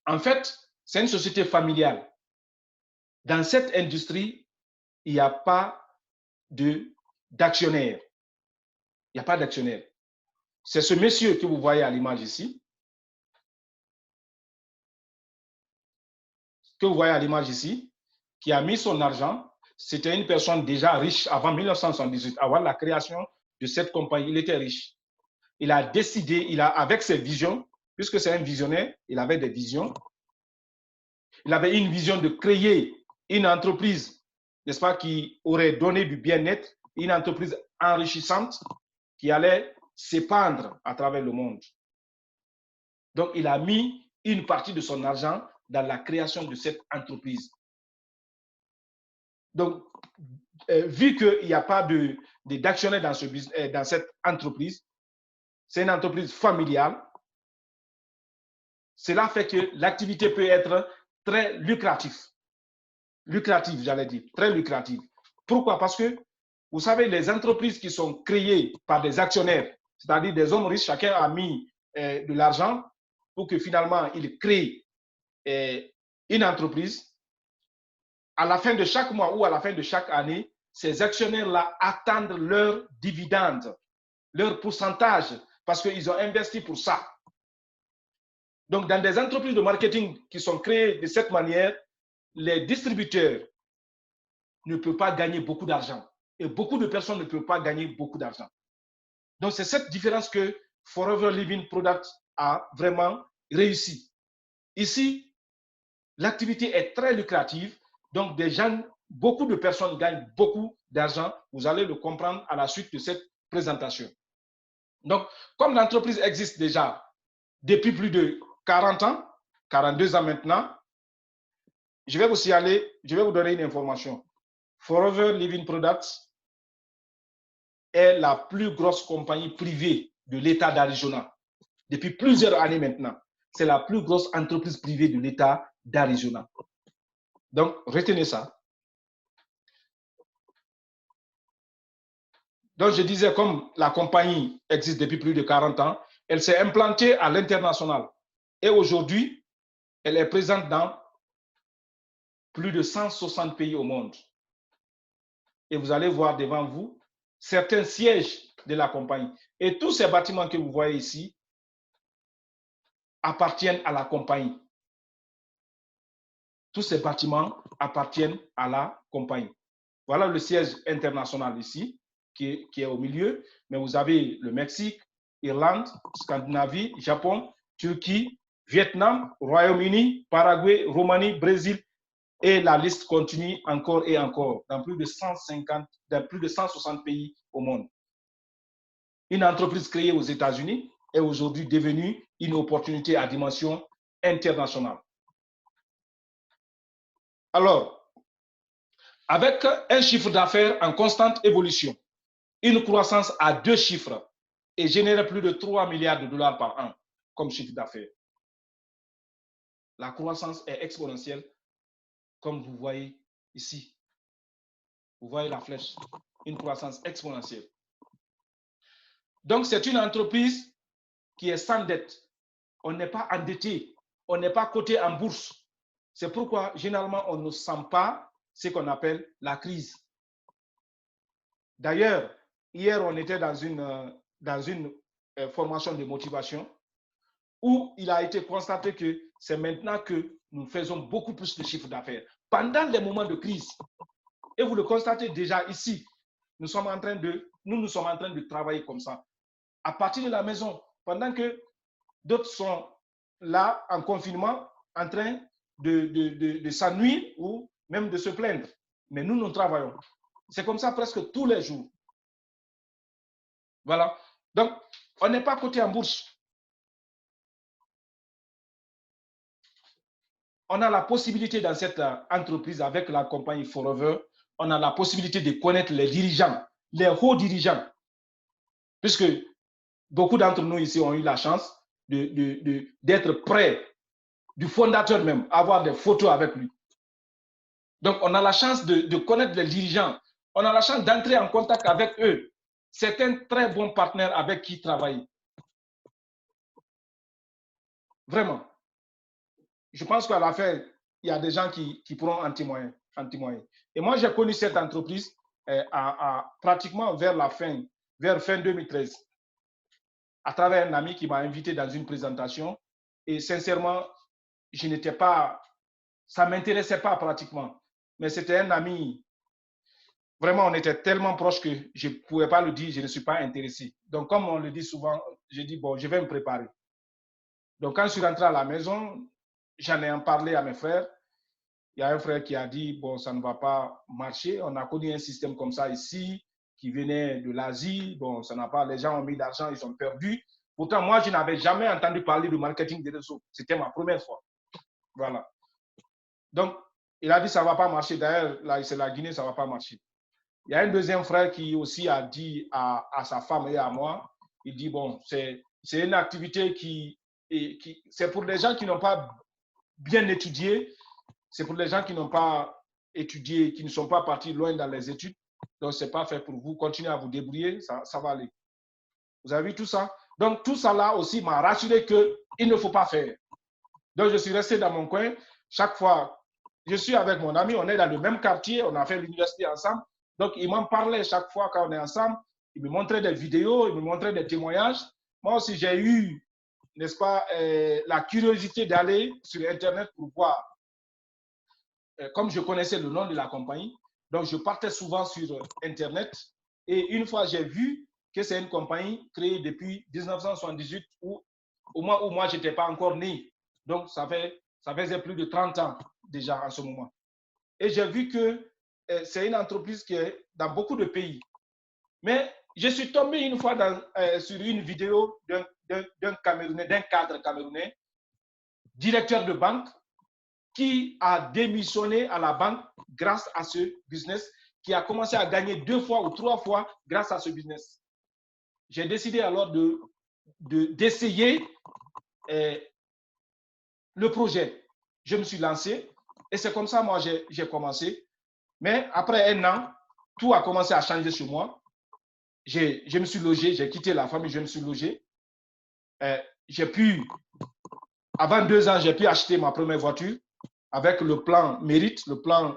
En fait, c'est une société familiale. Dans cette industrie, il n'y a pas d'actionnaire. Il n'y a pas d'actionnaire. C'est ce monsieur que vous voyez à l'image ici. Que vous voyez à l'image ici, qui a mis son argent. C'était une personne déjà riche avant 1978, avant la création de cette compagnie. Il était riche. Il a décidé, avec ses visions, puisque c'est un visionnaire, il avait des visions. Il avait une vision de créer une entreprise, n'est-ce pas, qui aurait donné du bien-être, une entreprise enrichissante qui allait s'épandre à travers le monde. Donc, il a mis une partie de son argent dans la création de cette entreprise. Donc, vu qu'il n'y a pas d'actionnaire dans cette entreprise, c'est une entreprise familiale, cela fait que l'activité peut être très lucrative. Lucrative, j'allais dire, très lucrative. Pourquoi? Parce que, vous savez, les entreprises qui sont créées par des actionnaires, c'est-à-dire des hommes riches, chacun a mis de l'argent pour que finalement, il crée une entreprise. À la fin de chaque mois ou à la fin de chaque année, ces actionnaires-là attendent leurs dividendes, leur pourcentage, parce qu'ils ont investi pour ça. Donc, dans des entreprises de marketing qui sont créées de cette manière, les distributeurs ne peuvent pas gagner beaucoup d'argent. Et beaucoup de personnes ne peuvent pas gagner beaucoup d'argent. Donc, c'est cette différence que Forever Living Products a vraiment réussi. Ici, l'activité est très lucrative. Donc, beaucoup de personnes gagnent beaucoup d'argent. Vous allez le comprendre à la suite de cette présentation. Donc, comme l'entreprise existe déjà depuis plus de 40 ans, 42 ans maintenant, je vais vous donner une information. Forever Living Products est la plus grosse compagnie privée de l'État d'Arizona. Depuis plusieurs années maintenant, c'est la plus grosse entreprise privée de l'État d'Arizona. Donc, retenez ça. Donc, je disais, comme la compagnie existe depuis plus de 40 ans, elle s'est implantée à l'international. Et aujourd'hui, elle est présente dans plus de 160 pays au monde. Et vous allez voir devant vous certains sièges de la compagnie. Et tous ces bâtiments que vous voyez ici appartiennent à la compagnie. Tous ces bâtiments appartiennent à la compagnie. Voilà le siège international ici, qui est au milieu. Mais vous avez le Mexique, Irlande, Scandinavie, Japon, Turquie, Vietnam, Royaume-Uni, Paraguay, Roumanie, Brésil. Et la liste continue encore et encore dans plus de 160 pays au monde. Une entreprise créée aux États-Unis est aujourd'hui devenue une opportunité à dimension internationale. Alors, avec un chiffre d'affaires en constante évolution, une croissance à 2 chiffres et générer plus de 3 milliards de dollars par an comme chiffre d'affaires. La croissance est exponentielle, comme vous voyez ici. Vous voyez la flèche, une croissance exponentielle. Donc, c'est une entreprise qui est sans dette. On n'est pas endetté, on n'est pas coté en bourse. C'est pourquoi, généralement, on ne sent pas ce qu'on appelle la crise. D'ailleurs, hier, on était dans une formation de motivation où il a été constaté que c'est maintenant que nous faisons beaucoup plus de chiffre d'affaires. Pendant les moments de crise, et vous le constatez déjà ici, nous sommes en train de travailler comme ça. À partir de la maison, pendant que d'autres sont là en confinement, en train de s'ennuyer ou même de se plaindre. Mais nous, nous travaillons. C'est comme ça presque tous les jours. Voilà. Donc, on n'est pas coté en bourse. On a la possibilité dans cette entreprise avec la compagnie Forever, on a la possibilité de connaître les dirigeants, les hauts dirigeants. Puisque beaucoup d'entre nous ici ont eu la chance d'être près du fondateur même, avoir des photos avec lui. Donc, on a la chance de connaître les dirigeants. On a la chance d'entrer en contact avec eux. C'est un très bon partenaire avec qui travailler. Vraiment. Je pense qu'à la fin, il y a des gens qui pourront en témoigner. Et moi, j'ai connu cette entreprise pratiquement vers fin 2013, à travers un ami qui m'a invité dans une présentation. Et sincèrement, ça ne m'intéressait pas pratiquement. Mais c'était un ami, vraiment, on était tellement proches que je ne pouvais pas le dire, je ne suis pas intéressé. Donc, comme on le dit souvent, j'ai dit, bon, je vais me préparer. Donc, quand je suis rentré à la maison, j'en ai en parlé à mes frères. Il y a un frère qui a dit, bon, ça ne va pas marcher. On a connu un système comme ça ici, qui venait de l'Asie. Bon, ça n'a pas, les gens ont mis d'argent, ils ont perdu. Pourtant, moi, je n'avais jamais entendu parler de marketing des réseaux. C'était ma première fois. Voilà. Donc, il a dit, ça ne va pas marcher. D'ailleurs, là, c'est la Guinée, ça ne va pas marcher. Il y a un deuxième frère qui aussi a dit à sa femme et à moi, il dit, bon, c'est une activité c'est pour les gens qui n'ont pas bien étudié, c'est pour les gens qui n'ont pas étudié, qui ne sont pas partis loin dans les études. Donc, ce n'est pas fait pour vous. Continuez à vous débrouiller, ça va aller. Vous avez vu tout ça? Donc, tout ça là aussi m'a rassuré qu'il ne faut pas faire. Donc, je suis resté dans mon coin. Chaque fois, je suis avec mon ami, on est dans le même quartier, on a fait l'université ensemble. Donc, il m'en parlait chaque fois quand on est ensemble. Il me montrait des vidéos, il me montrait des témoignages. Moi aussi, j'ai eu, n'est-ce pas, la curiosité d'aller sur Internet pour voir. Comme je connaissais le nom de la compagnie, donc je partais souvent sur Internet. Et une fois, j'ai vu que c'est une compagnie créée depuis 1978, au moment où moi, je n'étais pas encore né. Donc, ça faisait plus de 30 ans déjà en ce moment. Et j'ai vu que c'est une entreprise qui est dans beaucoup de pays. Mais je suis tombé une fois sur une vidéo d'un cadre camerounais, directeur de banque, qui a démissionné à la banque grâce à ce business, qui a commencé à gagner 2 fois ou 3 fois grâce à ce business. J'ai décidé alors d'essayer le projet. Je me suis lancé et c'est comme ça, moi, j'ai commencé. Mais après 1 an, tout a commencé à changer sur moi. Je me suis logé, j'ai quitté la famille, je me suis logé. Avant 2 ans, j'ai pu acheter ma première voiture avec le plan mérite, le plan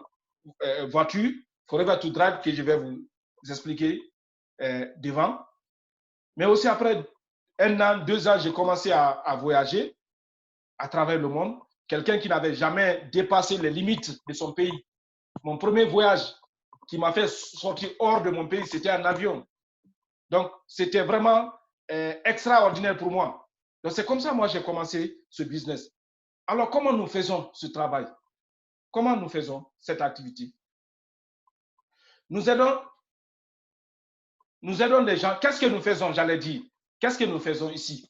voiture, Forever to Drive, que je vais vous expliquer devant. Mais aussi après 1 an, 2 ans, j'ai commencé à voyager à travers le monde. Quelqu'un qui n'avait jamais dépassé les limites de son pays. Mon premier voyage qui m'a fait sortir hors de mon pays, c'était en avion. Donc, c'était vraiment extraordinaire pour moi. Donc, c'est comme ça, moi, j'ai commencé ce business. Alors, comment nous faisons ce travail? Comment nous faisons cette activité? Nous aidons des gens. Qu'est-ce que nous faisons, j'allais dire? Qu'est-ce que nous faisons ici?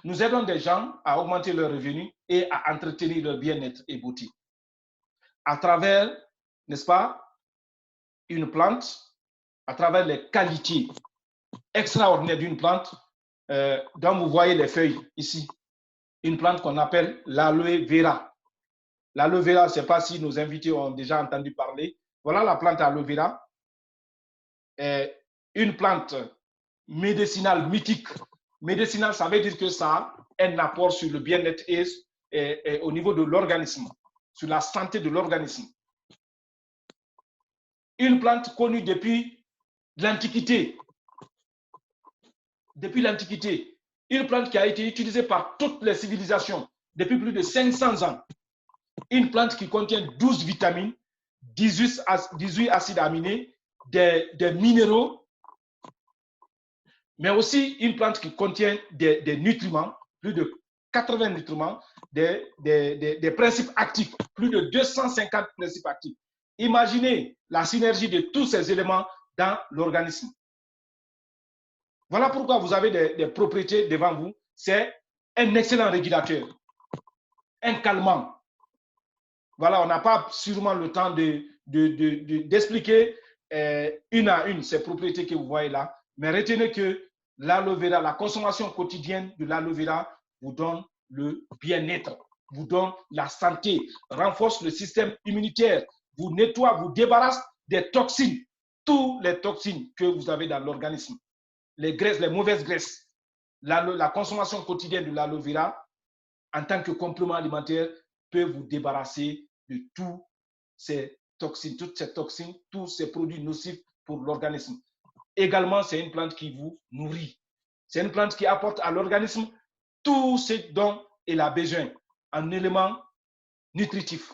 Nous aidons des gens à augmenter leurs revenus et à entretenir leur bien-être et beauté. À travers, n'est-ce pas, une plante, à travers les qualités extraordinaires d'une plante, dont vous voyez les feuilles ici. Une plante qu'on appelle l'aloe vera. L'aloe vera, je ne sais pas si nos invités ont déjà entendu parler. Voilà la plante aloe vera. Une plante médicinale mythique. Médicinale, ça veut dire que ça a un apport sur le bien-être et au niveau de l'organisme, sur la santé de l'organisme. Une plante connue depuis l'Antiquité. Depuis l'Antiquité. Une plante qui a été utilisée par toutes les civilisations depuis plus de 500 ans. Une plante qui contient 12 vitamines, 18 acides aminés, des minéraux, mais aussi une plante qui contient des nutriments, plus de 80 nutriments, des principes actifs, plus de 250 principes actifs. Imaginez la synergie de tous ces éléments dans l'organisme. Voilà pourquoi vous avez des propriétés devant vous. C'est un excellent régulateur, un calmant. Voilà, on n'a pas sûrement le temps d'expliquer une à une ces propriétés que vous voyez là, mais retenez que l'aloe vera, la consommation quotidienne de l'aloe vera vous donne le bien-être, vous donne la santé, renforce le système immunitaire, vous nettoie, vous débarrasse des toxines, toutes les toxines que vous avez dans l'organisme, les graisses, les mauvaises graisses. La consommation quotidienne de l'aloe vera en tant que complément alimentaire peut vous débarrasser de toutes ces toxines, tous ces produits nocifs pour l'organisme. Également, c'est une plante qui vous nourrit. C'est une plante qui apporte à l'organisme tout ce dont il a besoin en éléments nutritifs.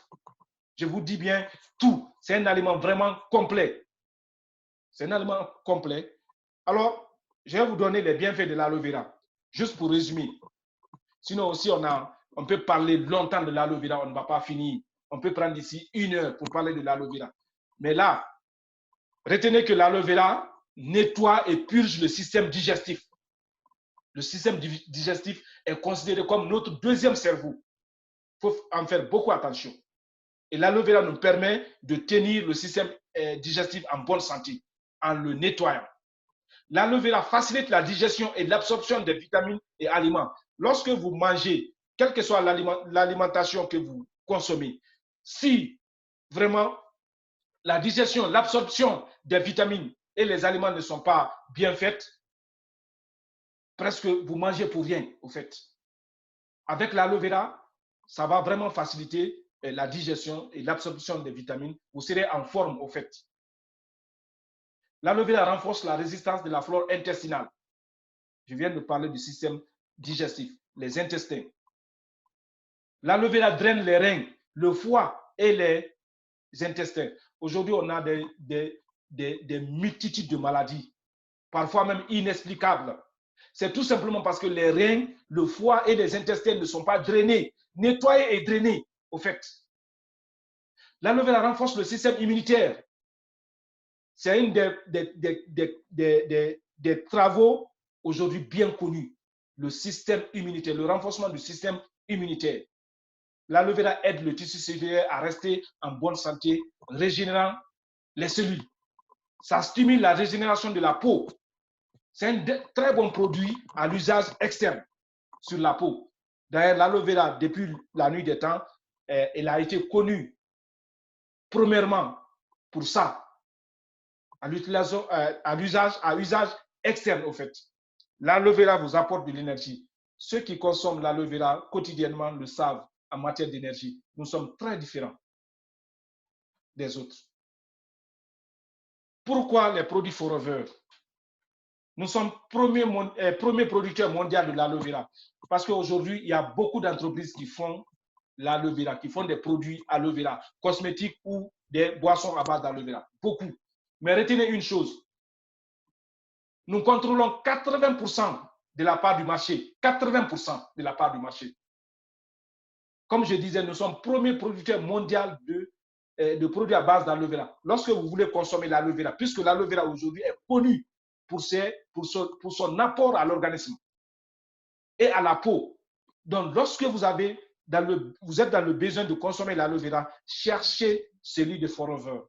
Je vous dis bien tout. C'est un aliment vraiment complet. C'est un aliment complet. Alors, je vais vous donner les bienfaits de l'aloe vera, juste pour résumer. Sinon aussi, on peut parler longtemps de l'aloe vera, on ne va pas finir. On peut prendre ici 1 heure pour parler de l'aloe vera. Mais là, retenez que l'aloe vera nettoie et purge le système digestif. Le système digestif est considéré comme notre deuxième cerveau. Il faut en faire beaucoup attention. Et l'aloe vera nous permet de tenir le système digestif en bonne santé, en le nettoyant. L'aloe vera facilite la digestion et l'absorption des vitamines et aliments. Lorsque vous mangez, quelle que soit l'alimentation que vous consommez, si vraiment la digestion, l'absorption des vitamines et les aliments ne sont pas bien faites, presque vous mangez pour rien, au fait. Avec l'aloe vera, ça va vraiment faciliter la digestion et l'absorption des vitamines. Vous serez en forme, au fait. L'aloe vera renforce la résistance de la flore intestinale. Je viens de parler du système digestif, les intestins. L'aloe vera draine les reins, le foie et les intestins. Aujourd'hui, on a des multitudes de maladies, parfois même inexplicables. C'est tout simplement parce que les reins, le foie et les intestins ne sont pas drainés, nettoyés et drainés, au fait. L'aloe vera renforce le système immunitaire. C'est un des travaux aujourd'hui bien connus, le système immunitaire, le renforcement du système immunitaire. L'aloe vera aide le tissu cellulaire à rester en bonne santé, régénérant les cellules. Ça stimule la régénération de la peau. C'est un très bon produit à l'usage externe sur la peau. D'ailleurs, l'aloe vera, depuis la nuit des temps, elle a été connue premièrement pour ça, à usage externe, au fait. L'aloe vera vous apporte de l'énergie. Ceux qui consomment l'aloe vera quotidiennement le savent en matière d'énergie. Nous sommes très différents des autres. Pourquoi les produits Forever? Nous sommes premier producteur mondial de l'aloe vera. Parce qu'aujourd'hui, il y a beaucoup d'entreprises qui font l'aloe vera, qui font des produits aloe vera, cosmétiques ou des boissons à base d'aloe vera. Beaucoup. Mais retenez une chose. Nous contrôlons 80% de la part du marché. 80% de la part du marché. Comme je disais, nous sommes premier producteur mondial de produits à base d'aloe vera. Lorsque vous voulez consommer l'aloe vera, puisque l'aloe vera aujourd'hui est connu pour son apport à l'organisme et à la peau. Donc, lorsque vous êtes dans le besoin de consommer l'aloe vera, cherchez celui de Forever.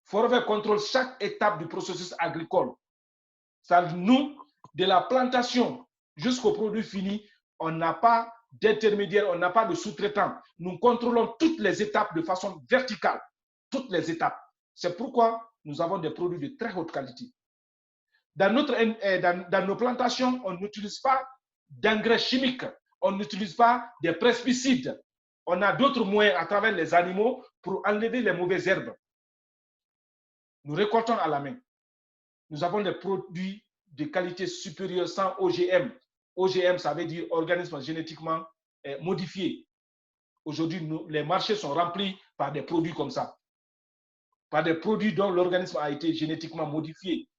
Forever contrôle chaque étape du processus agricole. Ça, nous, de la plantation jusqu'au produit fini, on n'a pas d'intermédiaire, on n'a pas de sous-traitant. Nous contrôlons toutes les étapes de façon verticale. Toutes les étapes. C'est pourquoi nous avons des produits de très haute qualité. Dans nos plantations, on n'utilise pas d'engrais chimiques, on n'utilise pas des pesticides. On a d'autres moyens à travers les animaux pour enlever les mauvaises herbes. Nous récoltons à la main. Nous avons des produits de qualité supérieure sans OGM. OGM, ça veut dire organisme génétiquement modifié. Aujourd'hui, les marchés sont remplis par des produits comme ça. Par des produits dont l'organisme a été génétiquement modifié.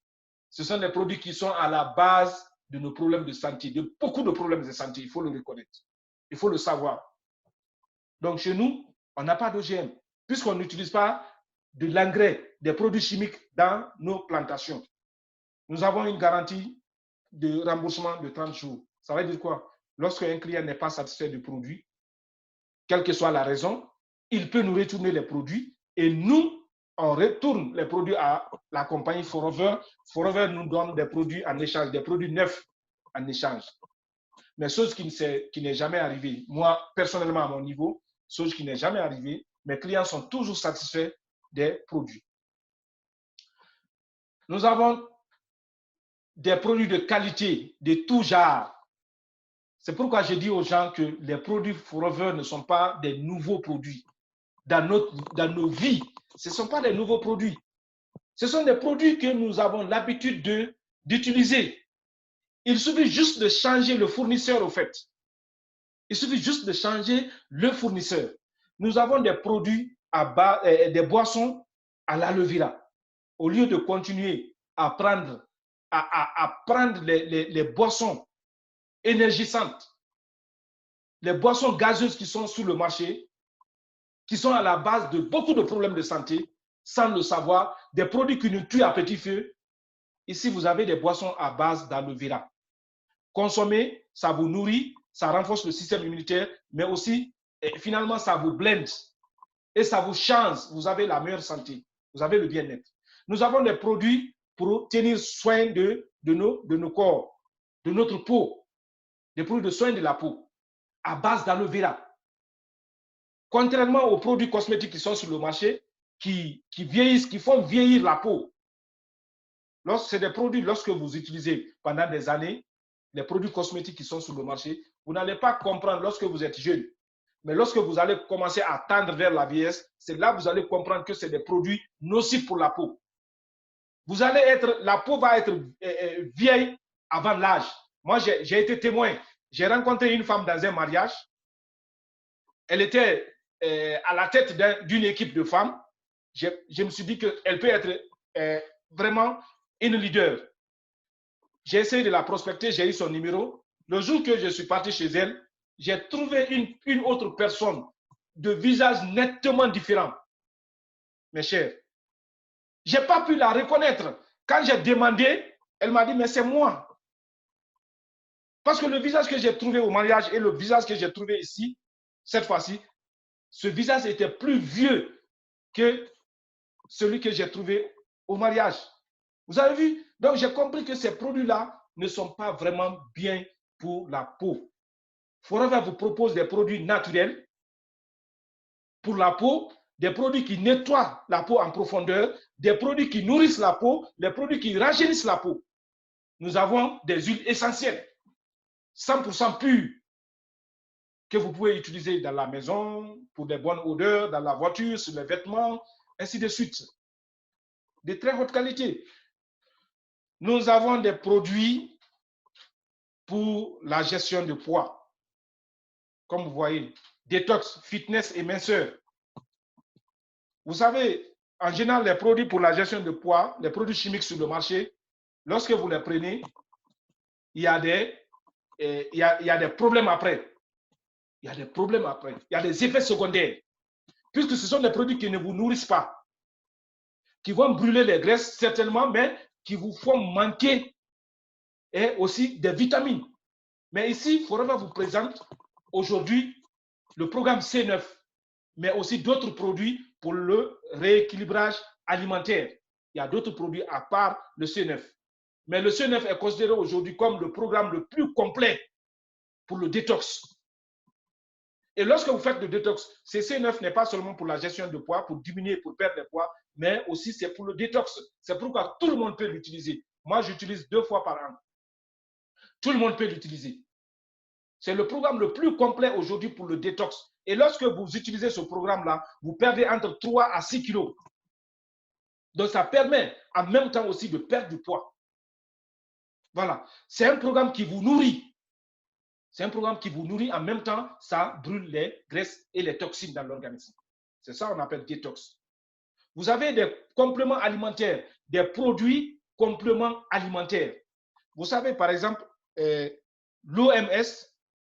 Ce sont des produits qui sont à la base de nos problèmes de santé, de beaucoup de problèmes de santé, il faut le reconnaître. Il faut le savoir. Donc, chez nous, on n'a pas d'OGM, puisqu'on n'utilise pas de l'engrais, des produits chimiques dans nos plantations. Nous avons une garantie de remboursement de 30 jours. Ça veut dire quoi? Lorsqu'un client n'est pas satisfait du produit, quelle que soit la raison, il peut nous retourner les produits et nous, on retourne les produits à la compagnie Forever. Forever nous donne des produits en échange, des produits neufs en échange. Mais chose qui n'est jamais arrivée. Moi, personnellement, à mon niveau, chose qui n'est jamais arrivée, mes clients sont toujours satisfaits des produits. Nous avons des produits de qualité, de tout genre. C'est pourquoi je dis aux gens que les produits Forever ne sont pas des nouveaux produits. Dans nos vies, ce ne sont pas des nouveaux produits. Ce sont des produits que nous avons l'habitude d'utiliser. Il suffit juste de changer le fournisseur, au fait. Il suffit juste de changer le fournisseur. Nous avons des produits des boissons à l'aloe vera. Au lieu de continuer à prendre les boissons énergisantes, les boissons gazeuses qui sont sur le marché, qui sont à la base de beaucoup de problèmes de santé, sans le savoir, des produits qui nous tuent à petit feu. Ici, vous avez des boissons à base d'aloe vera. Consommez, ça vous nourrit, ça renforce le système immunitaire, mais aussi, finalement, ça vous blende et ça vous change. Vous avez la meilleure santé, vous avez le bien-être. Nous avons des produits pour tenir soin de nos corps, de notre peau, des produits de soin de la peau à base d'aloe vera. Contrairement aux produits cosmétiques qui sont sur le marché, qui vieillissent, qui font vieillir la peau. C'est des produits, lorsque vous utilisez pendant des années, les produits cosmétiques qui sont sur le marché, vous n'allez pas comprendre lorsque vous êtes jeune. Mais lorsque vous allez commencer à tendre vers la vieillesse, c'est là que vous allez comprendre que c'est des produits nocifs pour la peau. La peau va être vieille avant l'âge. Moi, j'ai été témoin. J'ai rencontré une femme dans un mariage. Elle était à la tête d'une équipe de femmes. Je me suis dit qu'elle peut être vraiment une leader. J'ai essayé de la prospecter, j'ai eu son numéro. Le jour que je suis parti chez elle, j'ai trouvé une autre personne de visage nettement différent. Mes chers, je n'ai pas pu la reconnaître. Quand j'ai demandé, elle m'a dit, mais c'est moi. Parce que le visage que j'ai trouvé au mariage et le visage que j'ai trouvé ici, cette fois-ci, ce visage était plus vieux que celui que j'ai trouvé au mariage. Vous avez vu? Donc, j'ai compris que ces produits-là ne sont pas vraiment bien pour la peau. Forever vous propose des produits naturels pour la peau, des produits qui nettoient la peau en profondeur, des produits qui nourrissent la peau, des produits qui rajeunissent la peau. Nous avons des huiles essentielles, 100% pures, que vous pouvez utiliser dans la maison, pour des bonnes odeurs, dans la voiture, sur les vêtements, ainsi de suite. De très haute qualité. Nous avons des produits pour la gestion de poids. Comme vous voyez, détox, fitness et minceur. Vous savez, en général, les produits pour la gestion de poids, les produits chimiques sur le marché, lorsque vous les prenez, il y a des problèmes après. Il y a des problèmes après. Il y a des effets secondaires. Puisque ce sont des produits qui ne vous nourrissent pas, qui vont brûler les graisses certainement, mais qui vous font manquer et aussi des vitamines. Mais ici, Forever vous présente aujourd'hui le programme C9, mais aussi d'autres produits pour le rééquilibrage alimentaire. Il y a d'autres produits à part le C9. Mais le C9 est considéré aujourd'hui comme le programme le plus complet pour le détox. Et lorsque vous faites le détox, ce C9 n'est pas seulement pour la gestion de poids, pour diminuer, pour perdre des poids, mais aussi c'est pour le détox. C'est pourquoi tout le monde peut l'utiliser. Moi, j'utilise 2 fois par an. Tout le monde peut l'utiliser. C'est le programme le plus complet aujourd'hui pour le détox. Et lorsque vous utilisez ce programme-là, vous perdez entre 3 à 6 kilos. Donc, ça permet en même temps aussi de perdre du poids. Voilà. C'est un programme qui vous nourrit. C'est un programme qui vous nourrit. En même temps, ça brûle les graisses et les toxines dans l'organisme. C'est ça qu'on appelle détox. Vous avez des compléments alimentaires, des produits compléments alimentaires. Vous savez, par exemple, l'OMS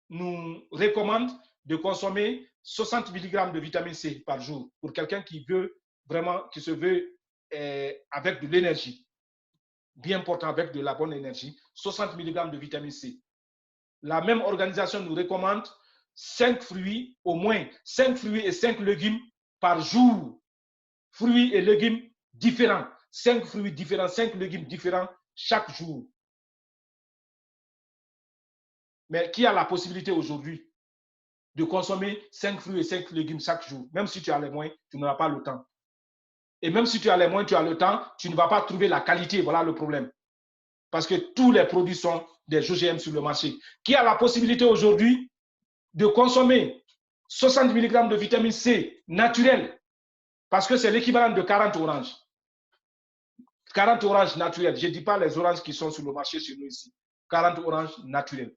nous recommande de consommer 60 mg de vitamine C par jour pour quelqu'un qui veut vraiment, qui se veut avec de l'énergie, bien portant avec de la bonne énergie, 60 mg de vitamine C. La même organisation nous recommande 5 fruits, au moins 5 fruits et 5 légumes par jour. Fruits et légumes différents, 5 fruits différents, 5 légumes différents chaque jour. Mais qui a la possibilité aujourd'hui de consommer 5 fruits et 5 légumes chaque jour? Même si tu as les moyens, tu n'auras pas le temps. Et même si tu as les moyens, tu as le temps, tu ne vas pas trouver la qualité. Voilà le problème. Parce que tous les produits sont des OGM sur le marché. Qui a la possibilité aujourd'hui de consommer 60 mg de vitamine C naturelle? Parce que c'est l'équivalent de 40 oranges. 40 oranges naturelles. Je ne dis pas les oranges qui sont sur le marché chez nous ici. 40 oranges naturelles.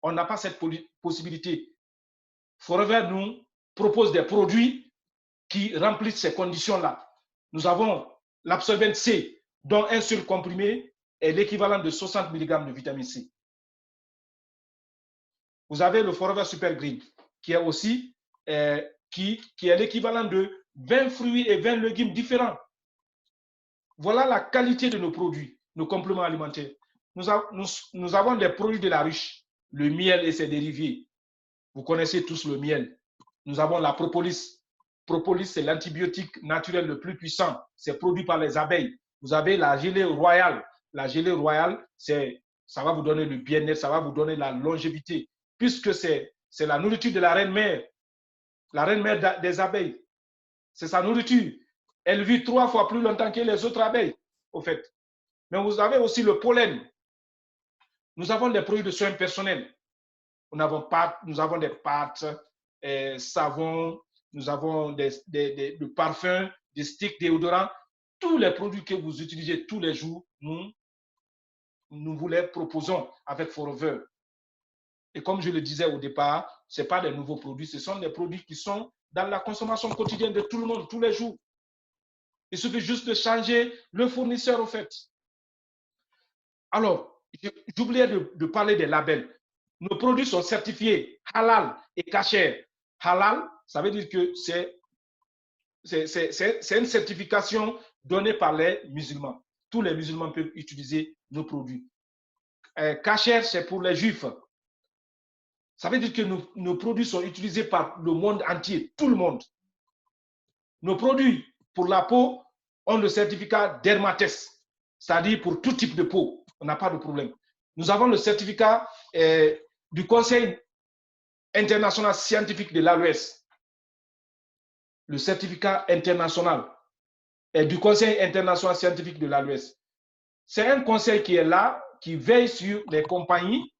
On n'a pas cette possibilité. Forever nous propose des produits qui remplissent ces conditions-là. Nous avons l'absorbent C, dont un seul comprimé est l'équivalent de 60 mg de vitamine C. Vous avez le Forever Super Green, qui est aussi qui est l'équivalent de 20 fruits et 20 légumes différents. Voilà la qualité de nos produits, nos compléments alimentaires. Nous avons des produits de la ruche, le miel et ses dérivés. Vous connaissez tous le miel. Nous avons la propolis. Propolis, c'est l'antibiotique naturel le plus puissant. C'est produit par les abeilles. Vous avez la gelée royale. La gelée royale, ça va vous donner le bien-être, ça va vous donner la longévité, puisque c'est la nourriture de la reine-mère des abeilles. C'est sa nourriture. Elle vit 3 fois plus longtemps que les autres abeilles, au fait. Mais vous avez aussi le pollen. Nous avons des produits de soins personnels. Nous avons des pâtes, savons, nous avons des parfums, des sticks, déodorants. Tous les produits que vous utilisez tous les jours, nous vous les proposons avec Forever. Et comme je le disais au départ, ce n'est pas des nouveaux produits, ce sont des produits qui sont dans la consommation quotidienne de tout le monde, tous les jours. Il suffit juste de changer le fournisseur, au fait. Alors, j'oubliais de parler des labels. Nos produits sont certifiés halal et kasher. Halal, ça veut dire que c'est une certification donnée par les musulmans. Tous les musulmans peuvent utiliser nos produits. Kasher, c'est pour les juifs. Ça veut dire que nos produits sont utilisés par le monde entier, tout le monde. Nos produits pour la peau ont le certificat Dermates, c'est-à-dire pour tout type de peau. On n'a pas de problème. Nous avons le certificat du Conseil international scientifique de l'AES. Le certificat international du Conseil international scientifique de l'AES. C'est un conseil qui est là, qui veille sur les compagnies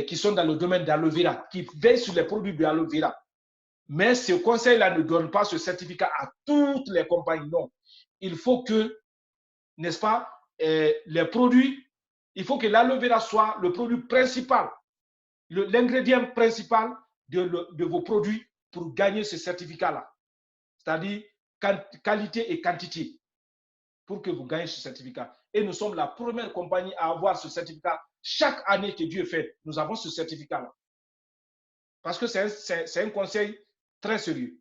qui sont dans le domaine d'aloe vera, qui veillent sur les produits de aloe vera. Mais ce conseil-là ne donne pas ce certificat à toutes les compagnies. Non. Il faut que, n'est-ce pas, les produits, il faut que l'aloe vera soit le produit principal, l'ingrédient principal de vos produits pour gagner ce certificat-là. C'est-à-dire qualité et quantité pour que vous gagnez ce certificat. Et nous sommes la première compagnie à avoir ce certificat. Chaque année que Dieu fait, nous avons ce certificat-là. Parce que c'est un conseil très sérieux.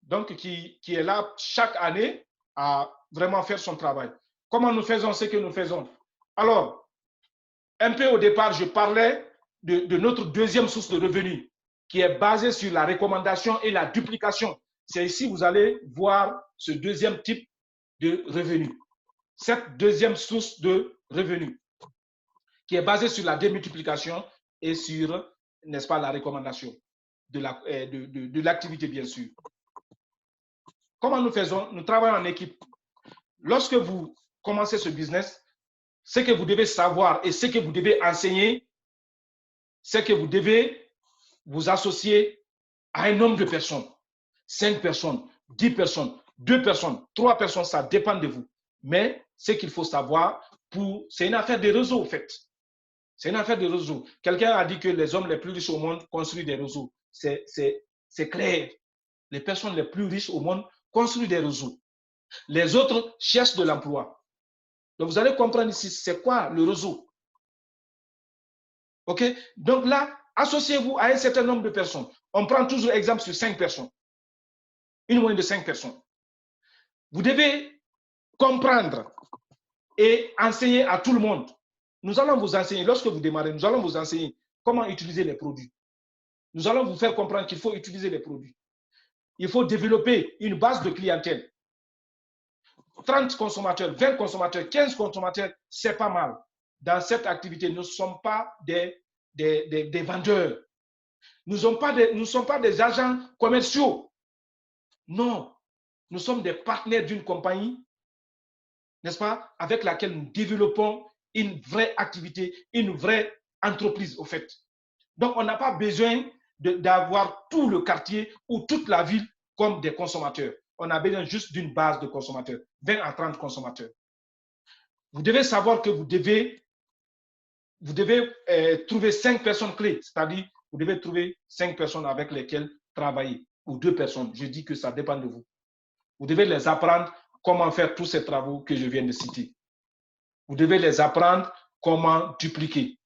Donc, qui est là chaque année à vraiment faire son travail. Comment nous faisons ce que nous faisons? Alors, un peu au départ, je parlais de notre deuxième source de revenus qui est basée sur la recommandation et la duplication. C'est ici que vous allez voir ce deuxième type de revenus. Cette deuxième source de revenus qui est basée sur la démultiplication et sur, n'est-ce pas, la recommandation de l'activité, bien sûr. Comment nous faisons? Nous travaillons en équipe. Lorsque vous commencez ce business, ce que vous devez savoir et ce que vous devez enseigner, c'est que vous devez vous associer à un nombre de personnes. 5 personnes, 10 personnes, 2 personnes, 3 personnes, ça dépend de vous. Mais ce qu'il faut savoir, c'est une affaire de réseau, en fait. C'est une affaire de réseau. Quelqu'un a dit que les hommes les plus riches au monde construisent des réseaux. C'est clair. Les personnes les plus riches au monde construisent des réseaux. Les autres cherchent de l'emploi. Donc, vous allez comprendre ici, c'est quoi le réseau. OK? Donc là, associez-vous à un certain nombre de personnes. On prend toujours exemple sur 5 personnes. Une moyenne de 5 personnes. Vous devez comprendre et enseigner à tout le monde. Nous allons vous enseigner, lorsque vous démarrez, nous allons vous enseigner comment utiliser les produits. Nous allons vous faire comprendre qu'il faut utiliser les produits. Il faut développer une base de clientèle. 30 consommateurs, 20 consommateurs, 15 consommateurs, c'est pas mal. Dans cette activité, nous ne sommes pas des vendeurs. Nous ne sommes pas des agents commerciaux. Non, nous sommes des partenaires d'une compagnie, n'est-ce pas, avec laquelle nous développons une vraie activité, une vraie entreprise, au fait. Donc, on n'a pas besoin d'avoir tout le quartier ou toute la ville comme des consommateurs. On a besoin juste d'une base de consommateurs, 20 à 30 consommateurs. Vous devez savoir que vous devez trouver 5 personnes clés, c'est-à-dire vous devez trouver 5 personnes avec lesquelles travailler, ou 2 personnes. Je dis que ça dépend de vous. Vous devez les apprendre comment faire tous ces travaux que je viens de citer. Vous devez les apprendre comment dupliquer.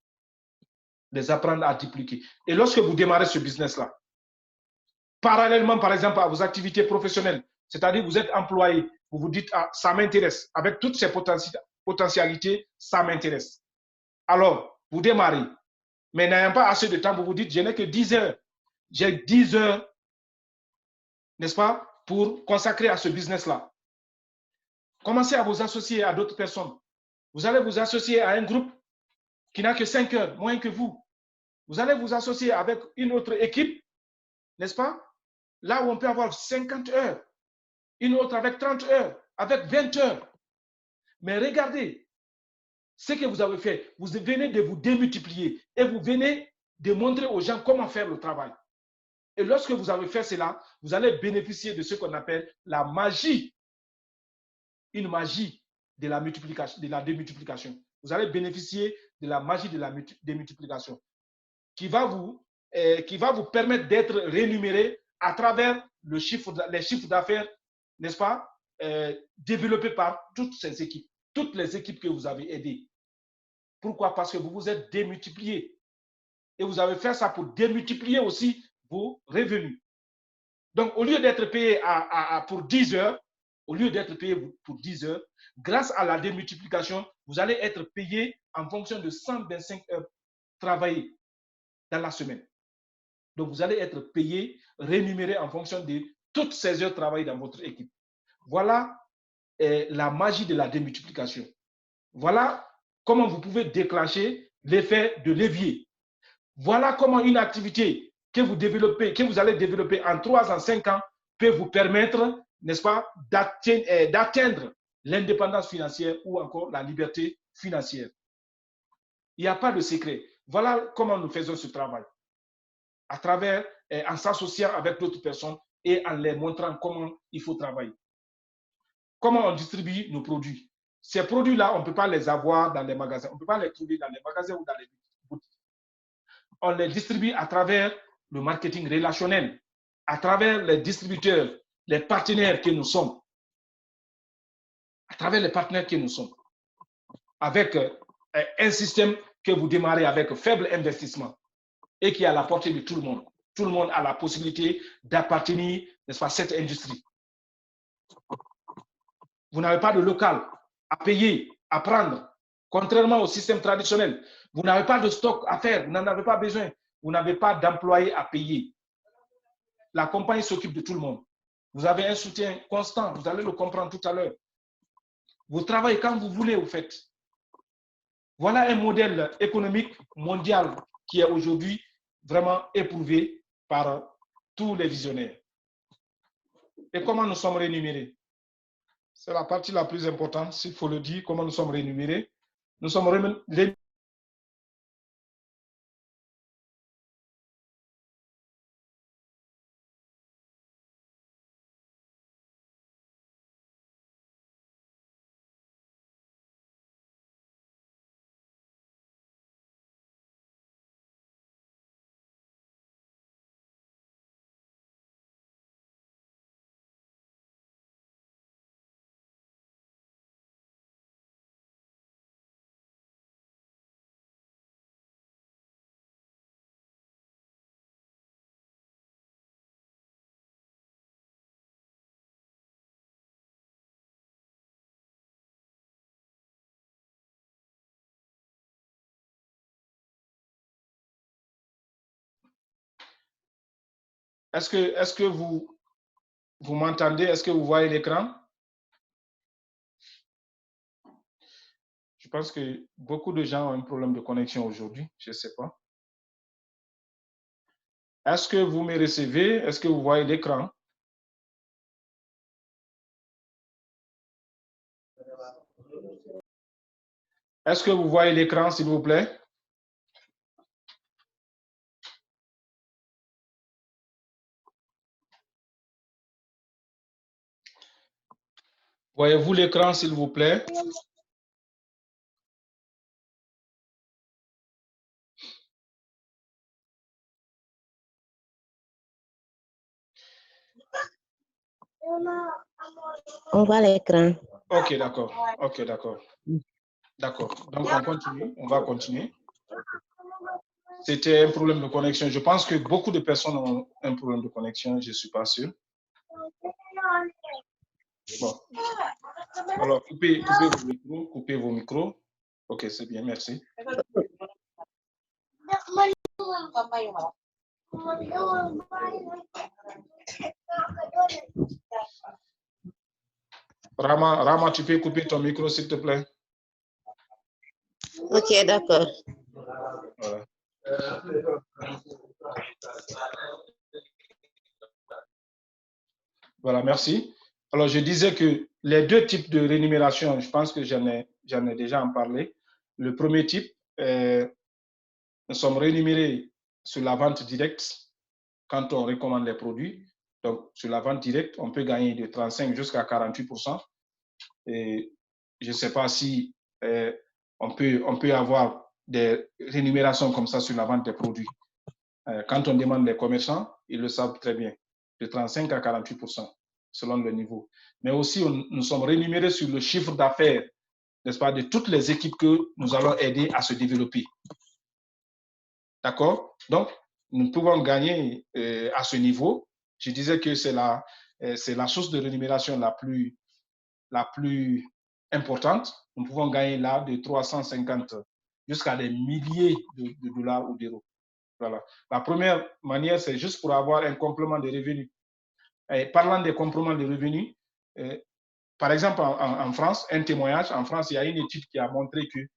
Les apprendre à dupliquer. Et lorsque vous démarrez ce business-là, parallèlement, par exemple, à vos activités professionnelles, c'est-à-dire vous êtes employé, vous vous dites, ah, ça m'intéresse, avec toutes ces potentialités, ça m'intéresse. Alors, vous démarrez, mais n'ayant pas assez de temps, vous vous dites, je n'ai que 10 heures. J'ai 10 heures, n'est-ce pas, pour consacrer à ce business-là. Commencez à vous associer à d'autres personnes. Vous allez vous associer à un groupe qui n'a que 5 heures, moins que vous. Vous allez vous associer avec une autre équipe, n'est-ce pas? Là où on peut avoir 50 heures, une autre avec 30 heures, avec 20 heures. Mais regardez ce que vous avez fait. Vous venez de vous démultiplier et vous venez de montrer aux gens comment faire le travail. Et lorsque vous avez fait cela, vous allez bénéficier de ce qu'on appelle la magie, une magie de la multiplication, de la démultiplication. Vous allez bénéficier de la magie de la démultiplication qui va vous permettre d'être rémunéré à travers les chiffres d'affaires, n'est-ce pas, développés par toutes ces équipes, toutes les équipes que vous avez aidées. Pourquoi? Parce que vous vous êtes démultiplié. Et vous avez fait ça pour démultiplier aussi vos revenus. Donc, au lieu d'être payé pour 10 heures, au lieu d'être payé pour 10 heures, grâce à la démultiplication, vous allez être payé en fonction de 125 heures travaillées dans la semaine. Donc, vous allez être payé, rémunéré en fonction de toutes ces heures travaillées dans votre équipe. Voilà la magie de la démultiplication. Voilà comment vous pouvez déclencher l'effet de levier. Voilà comment une activité que vous allez développer en 3 ans, 5 ans, peut vous permettre, n'est-ce pas, d'atteindre l'indépendance financière ou encore la liberté financière. Il n'y a pas de secret. Voilà comment nous faisons ce travail. À travers, en s'associant avec d'autres personnes et en les montrant comment il faut travailler. comment on distribue nos produits. Ces produits-là, on ne peut pas les avoir dans les magasins. On ne peut pas les trouver dans les magasins ou dans les boutiques. On les distribue à travers le marketing relationnel, à travers les distributeurs, les partenaires que nous sommes. À travers les partenaires que nous sommes. Avec un système que vous démarrez avec faible investissement et qui est à la portée de tout le monde. Tout le monde a la possibilité d'appartenir, n'est-ce pas, à cette industrie. Vous n'avez pas de local à payer, à prendre, contrairement au système traditionnel. Vous n'avez pas de stock à faire, vous n'en avez pas besoin. Vous n'avez pas d'employés à payer. La compagnie s'occupe de tout le monde. Vous avez un soutien constant, vous allez le comprendre tout à l'heure. Vous travaillez quand vous voulez, vous faites. Voilà un modèle économique mondial qui est aujourd'hui vraiment éprouvé par tous les visionnaires. Et comment nous sommes rémunérés? C'est la partie la plus importante, s'il faut le dire, comment nous sommes rémunérés. Nous sommes rémunérés. Est-ce que vous m'entendez? Est-ce que vous voyez l'écran? Je pense que beaucoup de gens ont un problème de connexion aujourd'hui. Je ne sais pas. Est-ce que vous me recevez? Est-ce que vous voyez l'écran? Est-ce que vous voyez l'écran, s'il vous plaît? Voyez-vous l'écran, s'il vous plaît? On voit l'écran. Ok, d'accord. Ok, d'accord. D'accord. Donc, on continue. On va continuer. C'était un problème de connexion. Je pense que beaucoup de personnes ont un problème de connexion. Je ne suis pas sûr. Bon. Alors, coupez vos micros. Coupez vos micros. Ok, c'est bien. Merci. Rama, tu peux couper ton micro, s'il te plaît? Ok, d'accord. Voilà. Voilà, merci. Alors, je disais que les deux types de rémunération, je pense que j'en ai déjà en parlé. Le premier type, nous sommes rémunérés sur la vente directe quand on recommande les produits. Donc, sur la vente directe, on peut gagner de 35 jusqu'à 48%. Et je ne sais pas si on peut avoir des rémunérations comme ça sur la vente des produits. Quand on demande les commerçants, ils le savent très bien, de 35 à 48%, selon le niveau. Mais aussi, nous sommes rémunérés sur le chiffre d'affaires, n'est-ce pas, de toutes les équipes que nous allons aider à se développer. D'accord? Donc, nous pouvons gagner à ce niveau. Je disais que c'est la source de rémunération la plus importante. Nous pouvons gagner là de 350 jusqu'à des milliers de dollars ou d'euros. Voilà. La première manière, c'est juste pour avoir un complément de revenus. Et parlant des compléments de revenus, par exemple, en France, un témoignage, en France, il y a une étude qui a montré que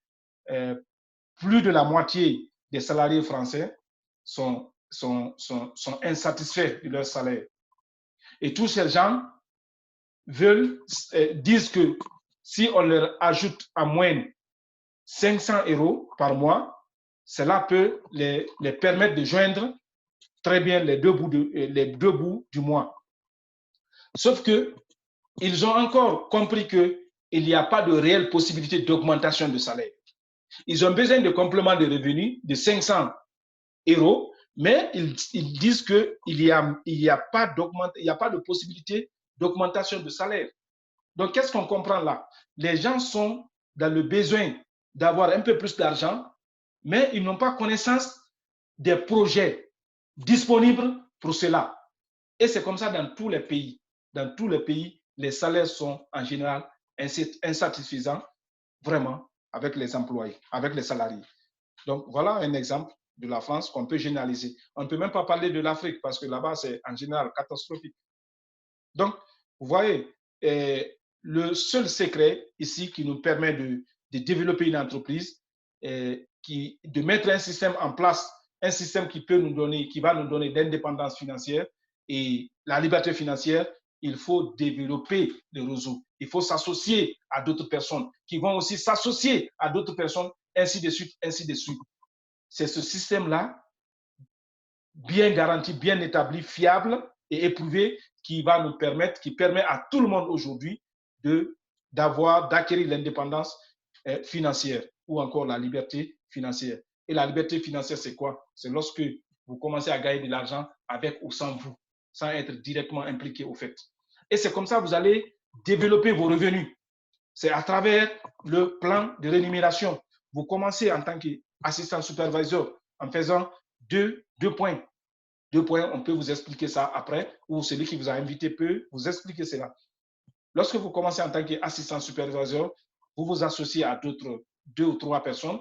plus de la moitié des salariés français sont insatisfaits de leur salaire. Et tous ces gens disent que si on leur ajoute à moins 500 € par mois, cela peut les permettre de joindre très bien les deux bouts du mois. Sauf que ils ont encore compris qu'il n'y a pas de réelle possibilité d'augmentation de salaire. Ils ont besoin de compléments de revenus de 500 €, mais ils disent qu'il n'y a pas de possibilité d'augmentation de salaire. Donc, qu'est-ce qu'on comprend là? Les gens sont dans le besoin d'avoir un peu plus d'argent, mais ils n'ont pas connaissance des projets disponibles pour cela. Et c'est comme ça dans tous les pays. Dans tous les pays, les salaires sont en général insatisfaisants, vraiment, avec les employés, avec les salariés. Donc, voilà un exemple de la France qu'on peut généraliser. On ne peut même pas parler de l'Afrique parce que là-bas, c'est en général catastrophique. Donc, vous voyez, le seul secret ici qui nous permet de développer une entreprise, de mettre un système en place, un système qui va nous donner l'indépendance financière et la liberté financière, il faut développer le réseau. Il faut s'associer à d'autres personnes qui vont aussi s'associer à d'autres personnes, ainsi de suite, ainsi de suite. C'est ce système-là, bien garanti, bien établi, fiable et éprouvé, qui permet à tout le monde aujourd'hui d'acquérir l'indépendance financière ou encore la liberté financière. Et la liberté financière, c'est quoi? C'est lorsque vous commencez à gagner de l'argent avec ou sans vous, sans être directement impliqué au fait. Et c'est comme ça que vous allez développer vos revenus. C'est à travers le plan de rémunération. Vous commencez en tant qu'assistant supervisor en faisant deux points. 2 points, on peut vous expliquer ça après, ou celui qui vous a invité peut vous expliquer cela. Lorsque vous commencez en tant qu'assistant superviseur, vous vous associez à d'autres 2 ou 3 personnes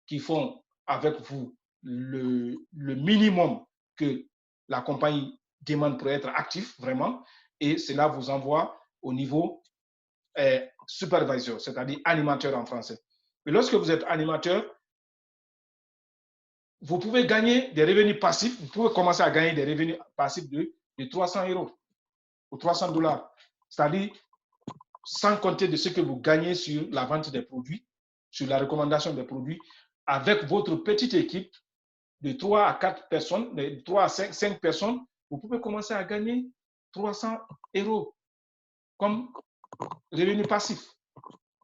qui font avec vous le minimum que la compagnie demande pour être actif, vraiment, et cela vous envoie au niveau supervisor, c'est-à-dire animateur en français. Et lorsque vous êtes animateur, vous pouvez gagner des revenus passifs. Vous pouvez commencer à gagner des revenus passifs de 300 € ou 300 $. C'est-à-dire, sans compter de ce que vous gagnez sur la vente des produits, sur la recommandation des produits, avec votre petite équipe de 3 à 4 personnes, de 3 à 5 personnes, vous pouvez commencer à gagner 300 € comme revenu passif.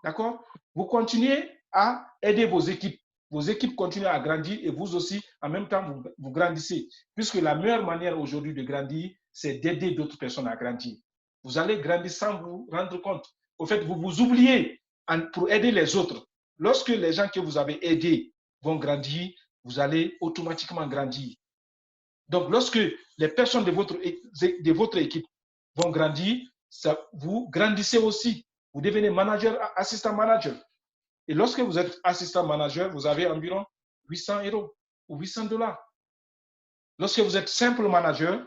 D'accord? Vous continuez à aider vos équipes. Vos équipes continuent à grandir et vous aussi, en même temps, vous grandissez. Puisque la meilleure manière aujourd'hui de grandir, c'est d'aider d'autres personnes à grandir. Vous allez grandir sans vous rendre compte. Au fait, vous vous oubliez pour aider les autres. Lorsque les gens que vous avez aidés vont grandir, vous allez automatiquement grandir. Donc, lorsque les personnes de votre équipe vont grandir, vous grandissez aussi. Vous devenez manager, assistant manager. Et lorsque vous êtes assistant manager, vous avez environ 800 € ou 800 $. Lorsque vous êtes simple manager,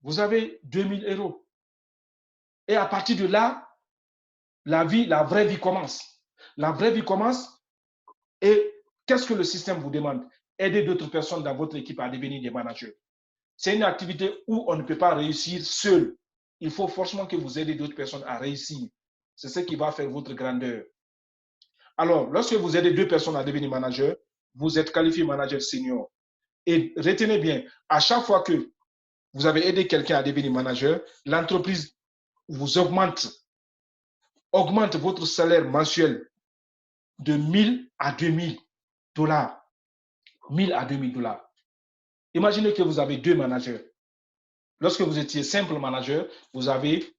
vous avez 2000 €. Et à partir de là, la vraie vie commence. La vraie vie commence et qu'est-ce que le système vous demande? Aider d'autres personnes dans votre équipe à devenir des managers. C'est une activité où on ne peut pas réussir seul. Il faut forcément que vous aidez d'autres personnes à réussir. C'est ce qui va faire votre grandeur. Alors, lorsque vous aidez 2 personnes à devenir manager, vous êtes qualifié manager senior. Et retenez bien, à chaque fois que vous avez aidé quelqu'un à devenir manager, l'entreprise vous augmente votre salaire mensuel de 1000 à 2000 $. 1000 à 2000 $. Imaginez que vous avez 2 managers. Lorsque vous étiez simple manager, vous avez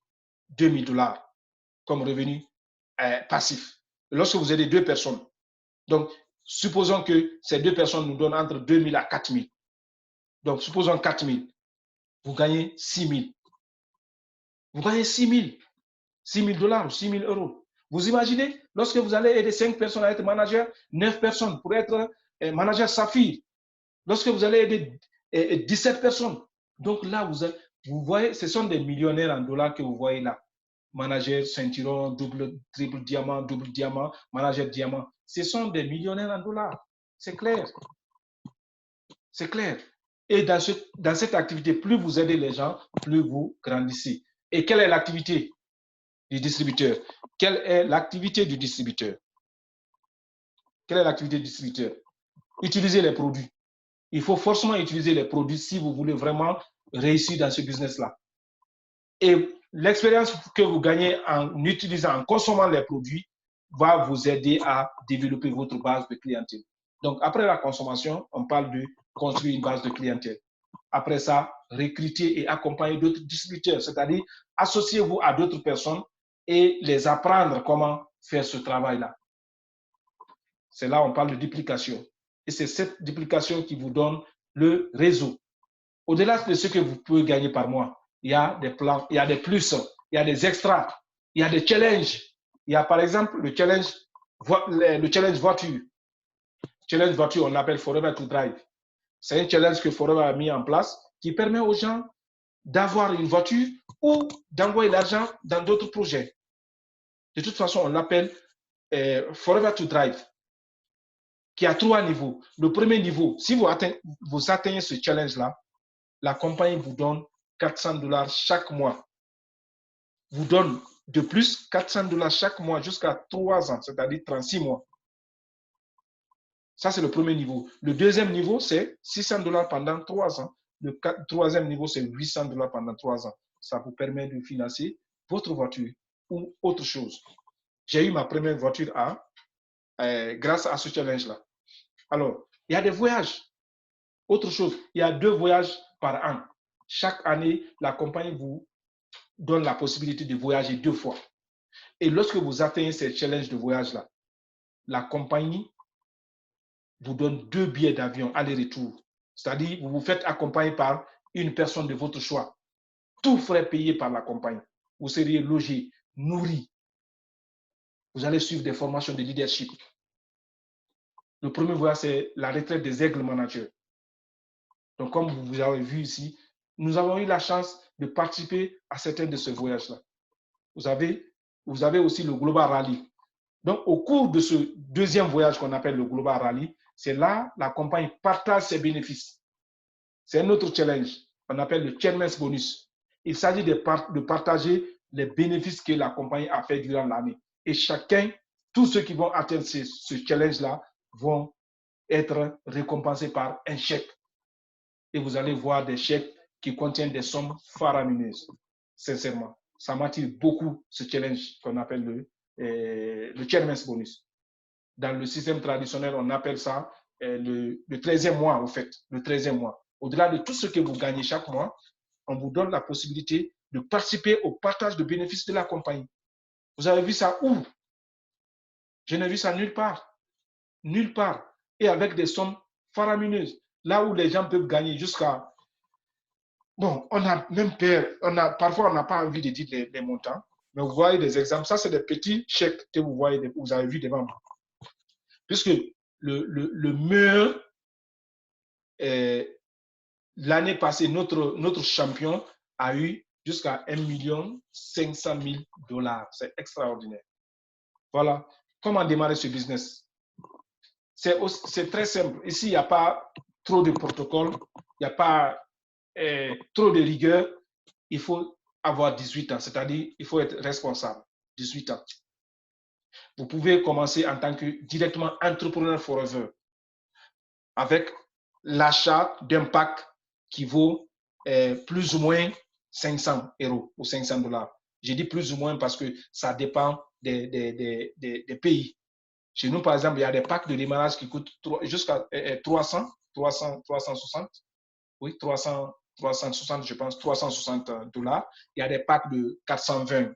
2000 $ comme revenu passif. Lorsque vous aidez 2 personnes, donc supposons que ces 2 personnes nous donnent entre 2000 à 4000. Donc supposons 4000, vous gagnez 6000. Vous gagnez 6000 $, 6000 €. Vous imaginez, lorsque vous allez aider 5 personnes à être manager, 9 personnes pour être manager Saphir. Lorsque vous allez aider 17 personnes, donc là, vous voyez, ce sont des millionnaires en dollars que vous voyez là. Manager ceinturon, double, triple diamant, double diamant, manager diamant. Ce sont des millionnaires en dollars. C'est clair. C'est clair. Et dans cette activité, plus vous aidez les gens, plus vous grandissez. Et quelle est l'activité du distributeur? Quelle est l'activité du distributeur? Quelle est l'activité du distributeur? Utiliser les produits. Il faut forcément utiliser les produits si vous voulez vraiment réussir dans ce business-là. Et l'expérience que vous gagnez en utilisant, en consommant les produits, va vous aider à développer votre base de clientèle. Donc, après la consommation, on parle de construire une base de clientèle. Après ça, recruter et accompagner d'autres distributeurs, c'est-à-dire associez-vous à d'autres personnes et les apprendre comment faire ce travail-là. C'est là où on parle de duplication. Et c'est cette duplication qui vous donne le réseau. Au-delà de ce que vous pouvez gagner par mois, il y a des plans, il y a des plus, il y a des extras, il y a des challenges. Il y a par exemple le challenge voiture. Challenge voiture, on l'appelle Forever to Drive. C'est un challenge que Forever a mis en place qui permet aux gens d'avoir une voiture ou d'envoyer l'argent dans d'autres projets. De toute façon, on l'appelle Forever to Drive, qui a 3 niveaux. Le premier niveau, si vous atteignez ce challenge-là, la compagnie vous donne $400 chaque mois. Vous donne de plus $400 chaque mois jusqu'à 3 ans, c'est-à-dire 36 mois. Ça, c'est le premier niveau. Le deuxième niveau, c'est $600 pendant 3 ans. Le troisième niveau, c'est $800 pendant 3 ans. Ça vous permet de financer votre voiture ou autre chose. J'ai eu ma première voiture grâce à ce challenge-là. Alors, il y a des voyages. Autre chose, il y a 2 voyages par an. Chaque année, la compagnie vous donne la possibilité de voyager 2 fois. Et lorsque vous atteignez ces challenges de voyage-là, la compagnie vous donne 2 billets d'avion aller-retour. C'est-à-dire, vous vous faites accompagner par une personne de votre choix. Tout frais payé par la compagnie. Vous seriez logé, nourri. Vous allez suivre des formations de leadership. Le premier voyage, c'est la retraite des aigles managers. Donc, comme vous avez vu ici, nous avons eu la chance de participer à certains de ces voyages-là. Vous avez aussi le Global Rally. Donc, au cours de ce deuxième voyage qu'on appelle le Global Rally, c'est là la compagnie partage ses bénéfices. C'est un autre challenge qu'on appelle le Chairman's Bonus. Il s'agit de partager les bénéfices que la compagnie a fait durant l'année. Et tous ceux qui vont atteindre ce challenge-là vont être récompensés par un chèque. Et vous allez voir des chèques qui contiennent des sommes faramineuses. Sincèrement, ça m'attire beaucoup ce challenge qu'on appelle le Chairman's Bonus. Dans le système traditionnel, on appelle ça le 13e mois, au fait, le 13e mois. Au-delà de tout ce que vous gagnez chaque mois, on vous donne la possibilité de participer au partage de bénéfices de la compagnie. Vous avez vu ça où? Je n'ai vu ça nulle part. Nulle part. Et avec des sommes faramineuses. Là où les gens peuvent gagner jusqu'à... Bon, on a même peur. Parfois, on n'a pas envie de dire les montants. Mais vous voyez des exemples. Ça, c'est des petits chèques que vous avez vu devant moi. Puisque le meilleur, l'année passée, notre champion a eu jusqu'à $1,500,000. C'est extraordinaire. Voilà. Comment démarrer ce business? C'est très simple. Ici, il n'y a pas trop de protocole, il n'y a pas trop de rigueur. Il faut avoir 18 ans, c'est-à-dire il faut être responsable. 18 ans. Vous pouvez commencer en tant que directement entrepreneur forever avec l'achat d'un pack qui vaut plus ou moins 500 € ou $500. J'ai dit plus ou moins parce que ça dépend des pays. Chez nous, par exemple, il y a des packs de démarrage qui coûtent jusqu'à 360. Oui, 360, je pense, $360. Il y a des packs de $420.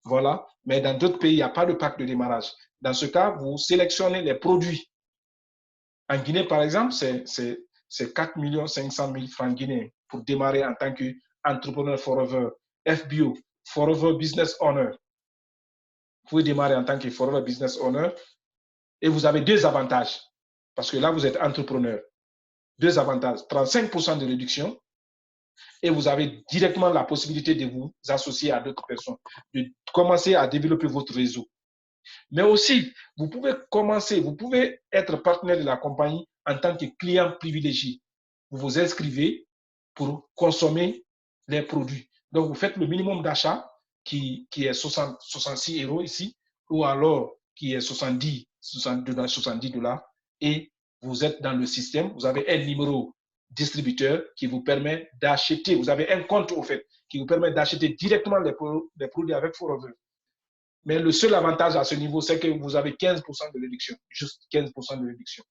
Voilà. Mais dans d'autres pays, il n'y a pas de pack de démarrage. Dans ce cas, vous sélectionnez les produits. En Guinée, par exemple, c'est 4,5 millions guinéens pour démarrer en tant qu'entrepreneur forever, FBO, Forever Business Owner. Vous pouvez démarrer en tant que Forever Business Owner et vous avez 2 avantages parce que là, vous êtes entrepreneur. 2 avantages, 35% de réduction et vous avez directement la possibilité de vous associer à d'autres personnes, de commencer à développer votre réseau. Mais aussi, vous pouvez être partenaire de la compagnie en tant que client privilégié. Vous vous inscrivez pour consommer les produits. Donc, vous faites le minimum d'achat qui est 66 € ici, ou alors qui est $70 et vous êtes dans le système. Vous avez un numéro distributeur qui vous permet d'acheter. Vous avez un compte, au fait, qui vous permet d'acheter directement les produits avec Forever. Mais le seul avantage à ce niveau, c'est que vous avez 15% de réduction, juste 15% de réduction.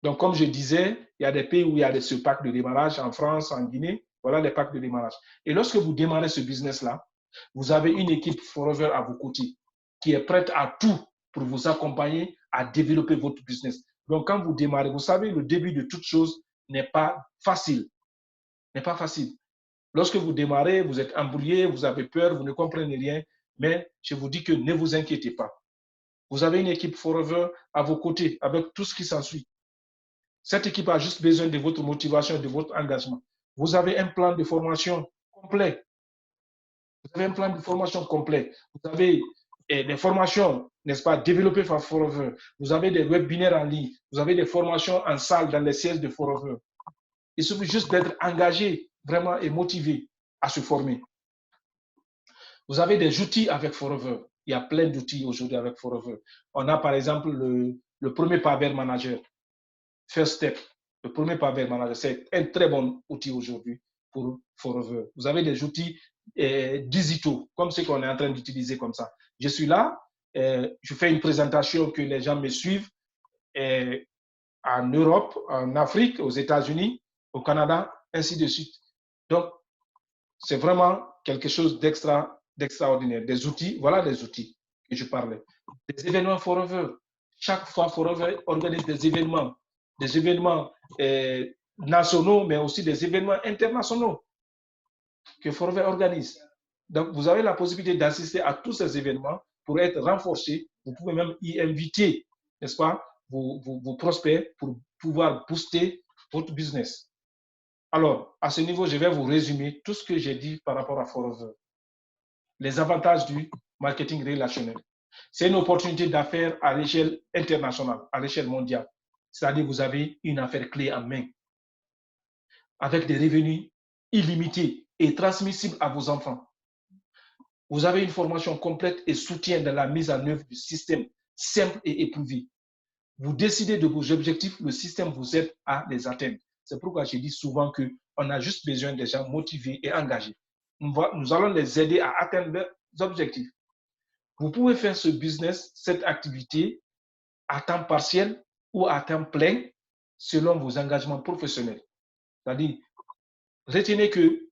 Donc, comme je disais, il y a des pays où il y a ce pack de démarrage, en France, en Guinée, voilà les packs de démarrage. Et lorsque vous démarrez ce business-là, vous avez une équipe Forever à vos côtés qui est prête à tout pour vous accompagner à développer votre business. Donc, quand vous démarrez, vous savez, le début de toute chose n'est pas facile. N'est pas facile. Lorsque vous démarrez, vous êtes embrouillé, vous avez peur, vous ne comprenez rien, mais je vous dis que ne vous inquiétez pas. Vous avez une équipe Forever à vos côtés avec tout ce qui s'ensuit. Cette équipe a juste besoin de votre motivation, de votre engagement. Vous avez un plan de formation complet. Vous avez un plan de formation complet. Vous avez des formations, n'est-ce pas, développées par Forever. Vous avez des webinaires en ligne. Vous avez des formations en salle dans les sièges de Forever. Il suffit juste d'être engagé vraiment et motivé à se former. Vous avez des outils avec Forever. Il y a plein d'outils aujourd'hui avec Forever. On a par exemple le premier Power Manager. First Step, le premier Power Manager, c'est un très bon outil aujourd'hui pour Forever. Vous avez des outils digitaux, comme ce qu'on est en train d'utiliser comme ça. Je suis là, je fais une présentation que les gens me suivent en Europe, en Afrique, aux États-Unis, au Canada, ainsi de suite. Donc, c'est vraiment quelque chose d'extraordinaire. Des outils, voilà des outils que je parlais. Des événements Forever. Chaque fois, Forever organise des événements nationaux, mais aussi des événements internationaux que Forever organise. Donc, vous avez la possibilité d'assister à tous ces événements pour être renforcé. Vous pouvez même y inviter, n'est-ce pas, vos prospects pour pouvoir booster votre business. Alors, à ce niveau, je vais vous résumer tout ce que j'ai dit par rapport à Forever. Les avantages du marketing relationnel. C'est une opportunité d'affaires à l'échelle internationale, à l'échelle mondiale. C'est-à-dire que vous avez une affaire clé en main avec des revenus illimités et transmissibles à vos enfants. Vous avez une formation complète et soutien dans la mise en œuvre du système simple et éprouvé. Vous décidez de vos objectifs, le système vous aide à les atteindre. C'est pourquoi je dis souvent qu'on a juste besoin des gens motivés et engagés. Nous allons les aider à atteindre leurs objectifs. Vous pouvez faire ce business, cette activité, à temps partiel ou à temps plein selon vos engagements professionnels. C'est-à-dire, retenez que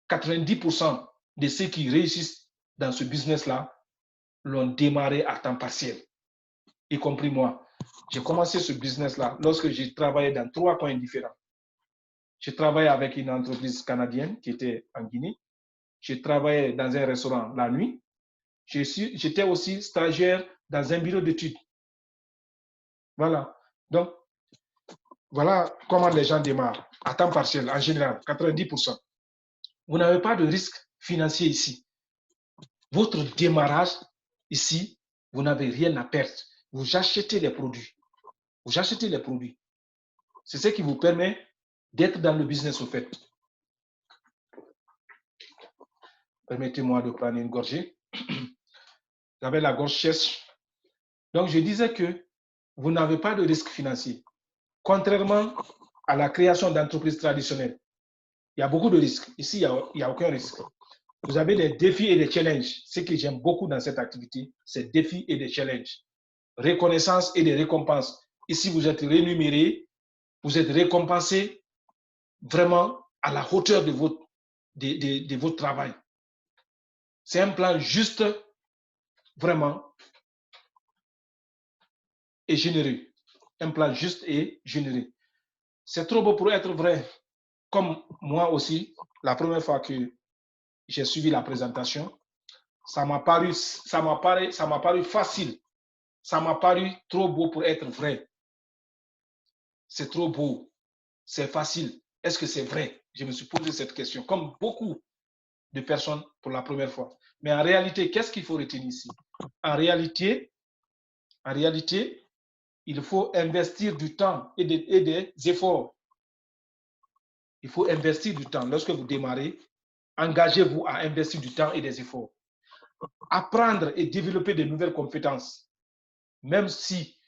90% de ceux qui réussissent dans ce business-là l'ont démarré à temps partiel, y compris moi. J'ai commencé ce business-là lorsque j'ai travaillé dans 3 coins différents. J'ai travaillé avec une entreprise canadienne qui était en Guinée. J'ai travaillé dans un restaurant la nuit. J'étais aussi stagiaire dans un bureau d'études. Voilà. Donc, voilà comment les gens démarrent à temps partiel, en général, 90%. Vous n'avez pas de risque financier ici. Votre démarrage ici, vous n'avez rien à perdre. Vous achetez les produits. Vous achetez les produits. C'est ce qui vous permet d'être dans le business au fait. Permettez-moi de prendre une gorgée. J'avais la gorge sèche. Donc, je disais que vous n'avez pas de risque financier. Contrairement à la création d'entreprises traditionnelles, il y a beaucoup de risques. Ici, il n'y a aucun risque. Vous avez des défis et des challenges. Ce que j'aime beaucoup dans cette activité, c'est défis et des challenges. Reconnaissance et des récompenses. Ici, vous êtes rémunéré, vous êtes récompensé vraiment à la hauteur de votre travail. C'est un plan juste, vraiment, et généreux. Un plan juste et généreux. C'est trop beau pour être vrai. Comme moi aussi, la première fois que j'ai suivi la présentation, ça m'a paru facile. Ça m'a paru trop beau pour être vrai. C'est trop beau. C'est facile. Est-ce que c'est vrai? Je me suis posé cette question, comme beaucoup de personnes pour la première fois. Mais en réalité, qu'est-ce qu'il faut retenir ici? En réalité, il faut investir du temps et des efforts. Il faut investir du temps. Lorsque vous démarrez, engagez-vous à investir du temps et des efforts. Apprendre et développer de nouvelles compétences. Même si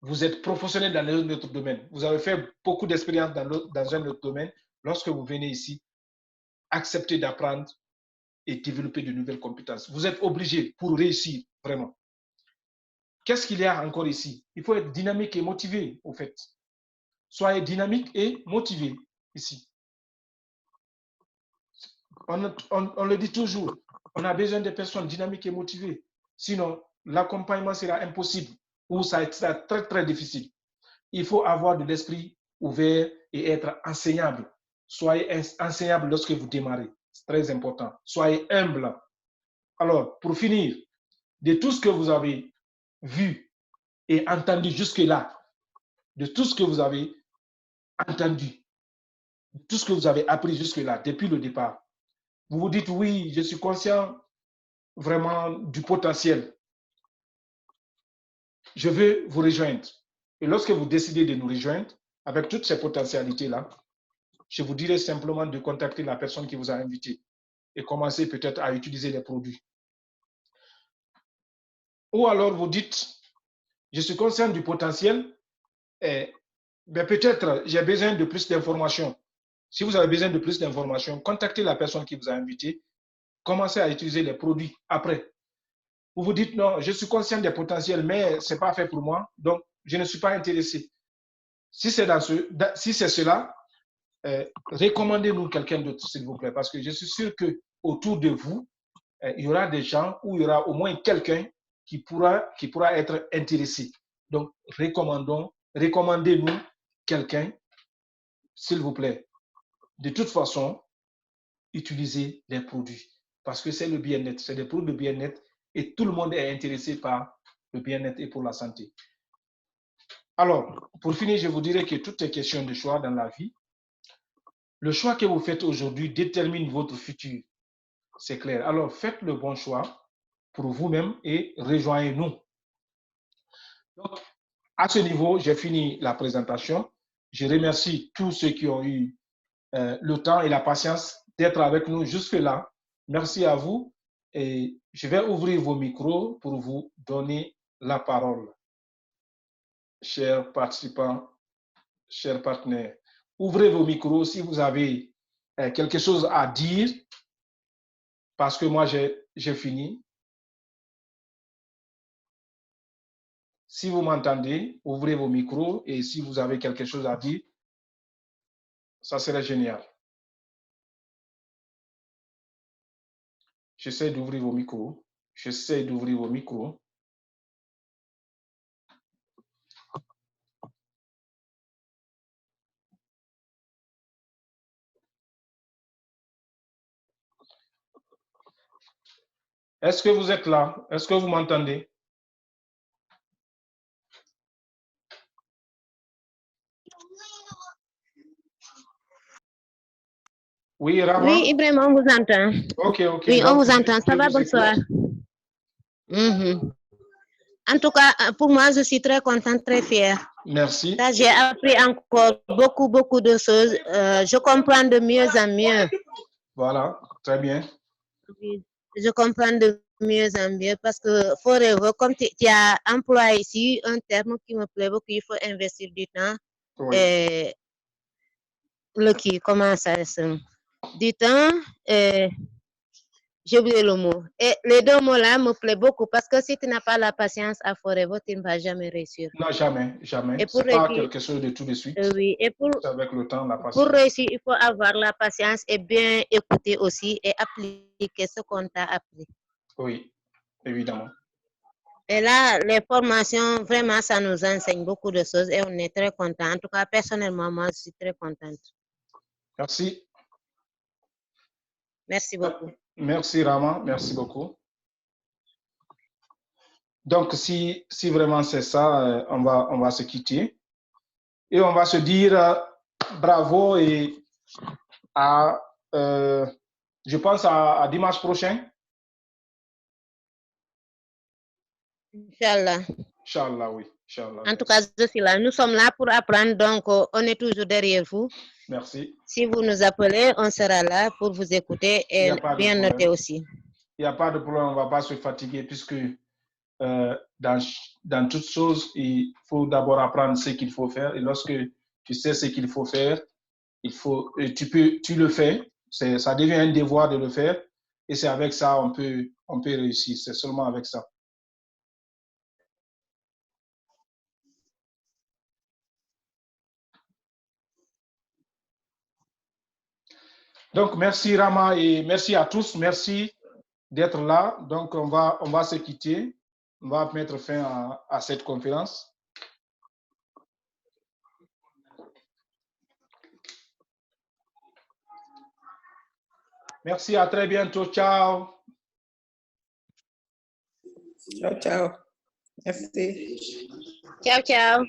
vous êtes professionnel dans un autre domaine, vous avez fait beaucoup d'expérience dans un autre domaine, lorsque vous venez ici, acceptez d'apprendre et développer de nouvelles compétences. Vous êtes obligé pour réussir, vraiment. Qu'est-ce qu'il y a encore ici? Il faut être dynamique et motivé, au fait. Soyez dynamique et motivé ici. On le dit toujours, on a besoin de personnes dynamiques et motivées. Sinon, l'accompagnement sera impossible ou ça sera très, très difficile. Il faut avoir de l'esprit ouvert et être enseignable. Soyez enseignable lorsque vous démarrez. C'est très important. Soyez humble. Alors, pour finir, de tout ce que vous avez vu et entendu jusque-là, de tout ce que vous avez entendu, de tout ce que vous avez appris jusque-là, depuis le départ, vous vous dites, oui, je suis conscient vraiment du potentiel. Je veux vous rejoindre. Et lorsque vous décidez de nous rejoindre, avec toutes ces potentialités-là, je vous dirais simplement de contacter la personne qui vous a invité et commencer peut-être à utiliser les produits. Ou alors vous dites, je suis conscient du potentiel, mais peut-être j'ai besoin de plus d'informations. Si vous avez besoin de plus d'informations, contactez la personne qui vous a invité, commencez à utiliser les produits après. Vous vous dites, non, je suis conscient des potentiels, mais ce n'est pas fait pour moi, donc je ne suis pas intéressé. Si c'est cela, recommandez-nous quelqu'un d'autre, s'il vous plaît, parce que je suis sûr qu'autour de vous, il y aura des gens ou il y aura au moins quelqu'un qui pourra être intéressé. Donc, recommandez-nous quelqu'un, s'il vous plaît. De toute façon, utilisez les produits parce que c'est le bien-être, c'est des produits de bien-être et tout le monde est intéressé par le bien-être et pour la santé. Alors, pour finir, je vous dirais que tout est question de choix dans la vie. Le choix que vous faites aujourd'hui détermine votre futur. C'est clair. Alors, faites le bon choix pour vous-même et rejoignez-nous. Donc, à ce niveau, j'ai fini la présentation. Je remercie tous ceux qui ont eu le temps et la patience d'être avec nous jusque-là. Merci à vous et je vais ouvrir vos micros pour vous donner la parole. Chers participants, chers partenaires, ouvrez vos micros si vous avez quelque chose à dire parce que moi, j'ai fini. Si vous m'entendez, ouvrez vos micros et si vous avez quelque chose à dire, ça serait génial. J'essaie d'ouvrir vos micros. J'essaie d'ouvrir vos micros. Est-ce que vous êtes là? Est-ce que vous m'entendez? Oui, Rama? Oui, Ibrahim, on vous entend. Ok, ok. Oui, on Donc, vous entend. Ça va, bonsoir. En tout cas, pour moi, je suis très contente, très fière. Merci. J'ai appris encore beaucoup de choses. Je comprends de mieux en mieux. Voilà, très bien. Je comprends de mieux en mieux parce que Forever, comme tu as employé ici un terme qui me plaît beaucoup, il faut investir du temps. Oui. Et comment ça se du temps, j'ai oublié le mot. Et les deux mots-là me plaisent beaucoup parce que si tu n'as pas la patience à Forever, tu ne vas jamais réussir. Non, jamais, jamais. Et pour pas quelque chose de tout de suite. Oui, et avec le temps, la patience. Pour réussir, il faut avoir la patience et bien écouter aussi et appliquer ce qu'on t'a appris. Oui, évidemment. Et là, les formations, vraiment, ça nous enseigne beaucoup de choses et on est très content. En tout cas, personnellement, moi, je suis très contente. Merci. Merci beaucoup. Merci, Rama. Merci beaucoup. Donc, si vraiment c'est ça, on va se quitter. Et on va se dire bravo et je pense à dimanche prochain. Inch'Allah. Inch'Allah, oui. Inch'Allah. En tout cas, je suis là. Nous sommes là pour apprendre, donc on est toujours derrière vous. Merci. Si vous nous appelez, on sera là pour vous écouter et bien noter aussi. Il n'y a pas de problème, on ne va pas se fatiguer puisque dans toutes choses, il faut d'abord apprendre ce qu'il faut faire. Et lorsque tu sais ce qu'il faut faire, tu le fais. Ça devient un devoir de le faire. Et c'est avec ça on peut réussir. C'est seulement avec ça. Donc, merci Rama et merci à tous. Merci d'être là. Donc, on va se quitter. On va mettre fin à cette conférence. Merci, à très bientôt. Ciao. Ciao, ciao. Merci. Ciao, ciao.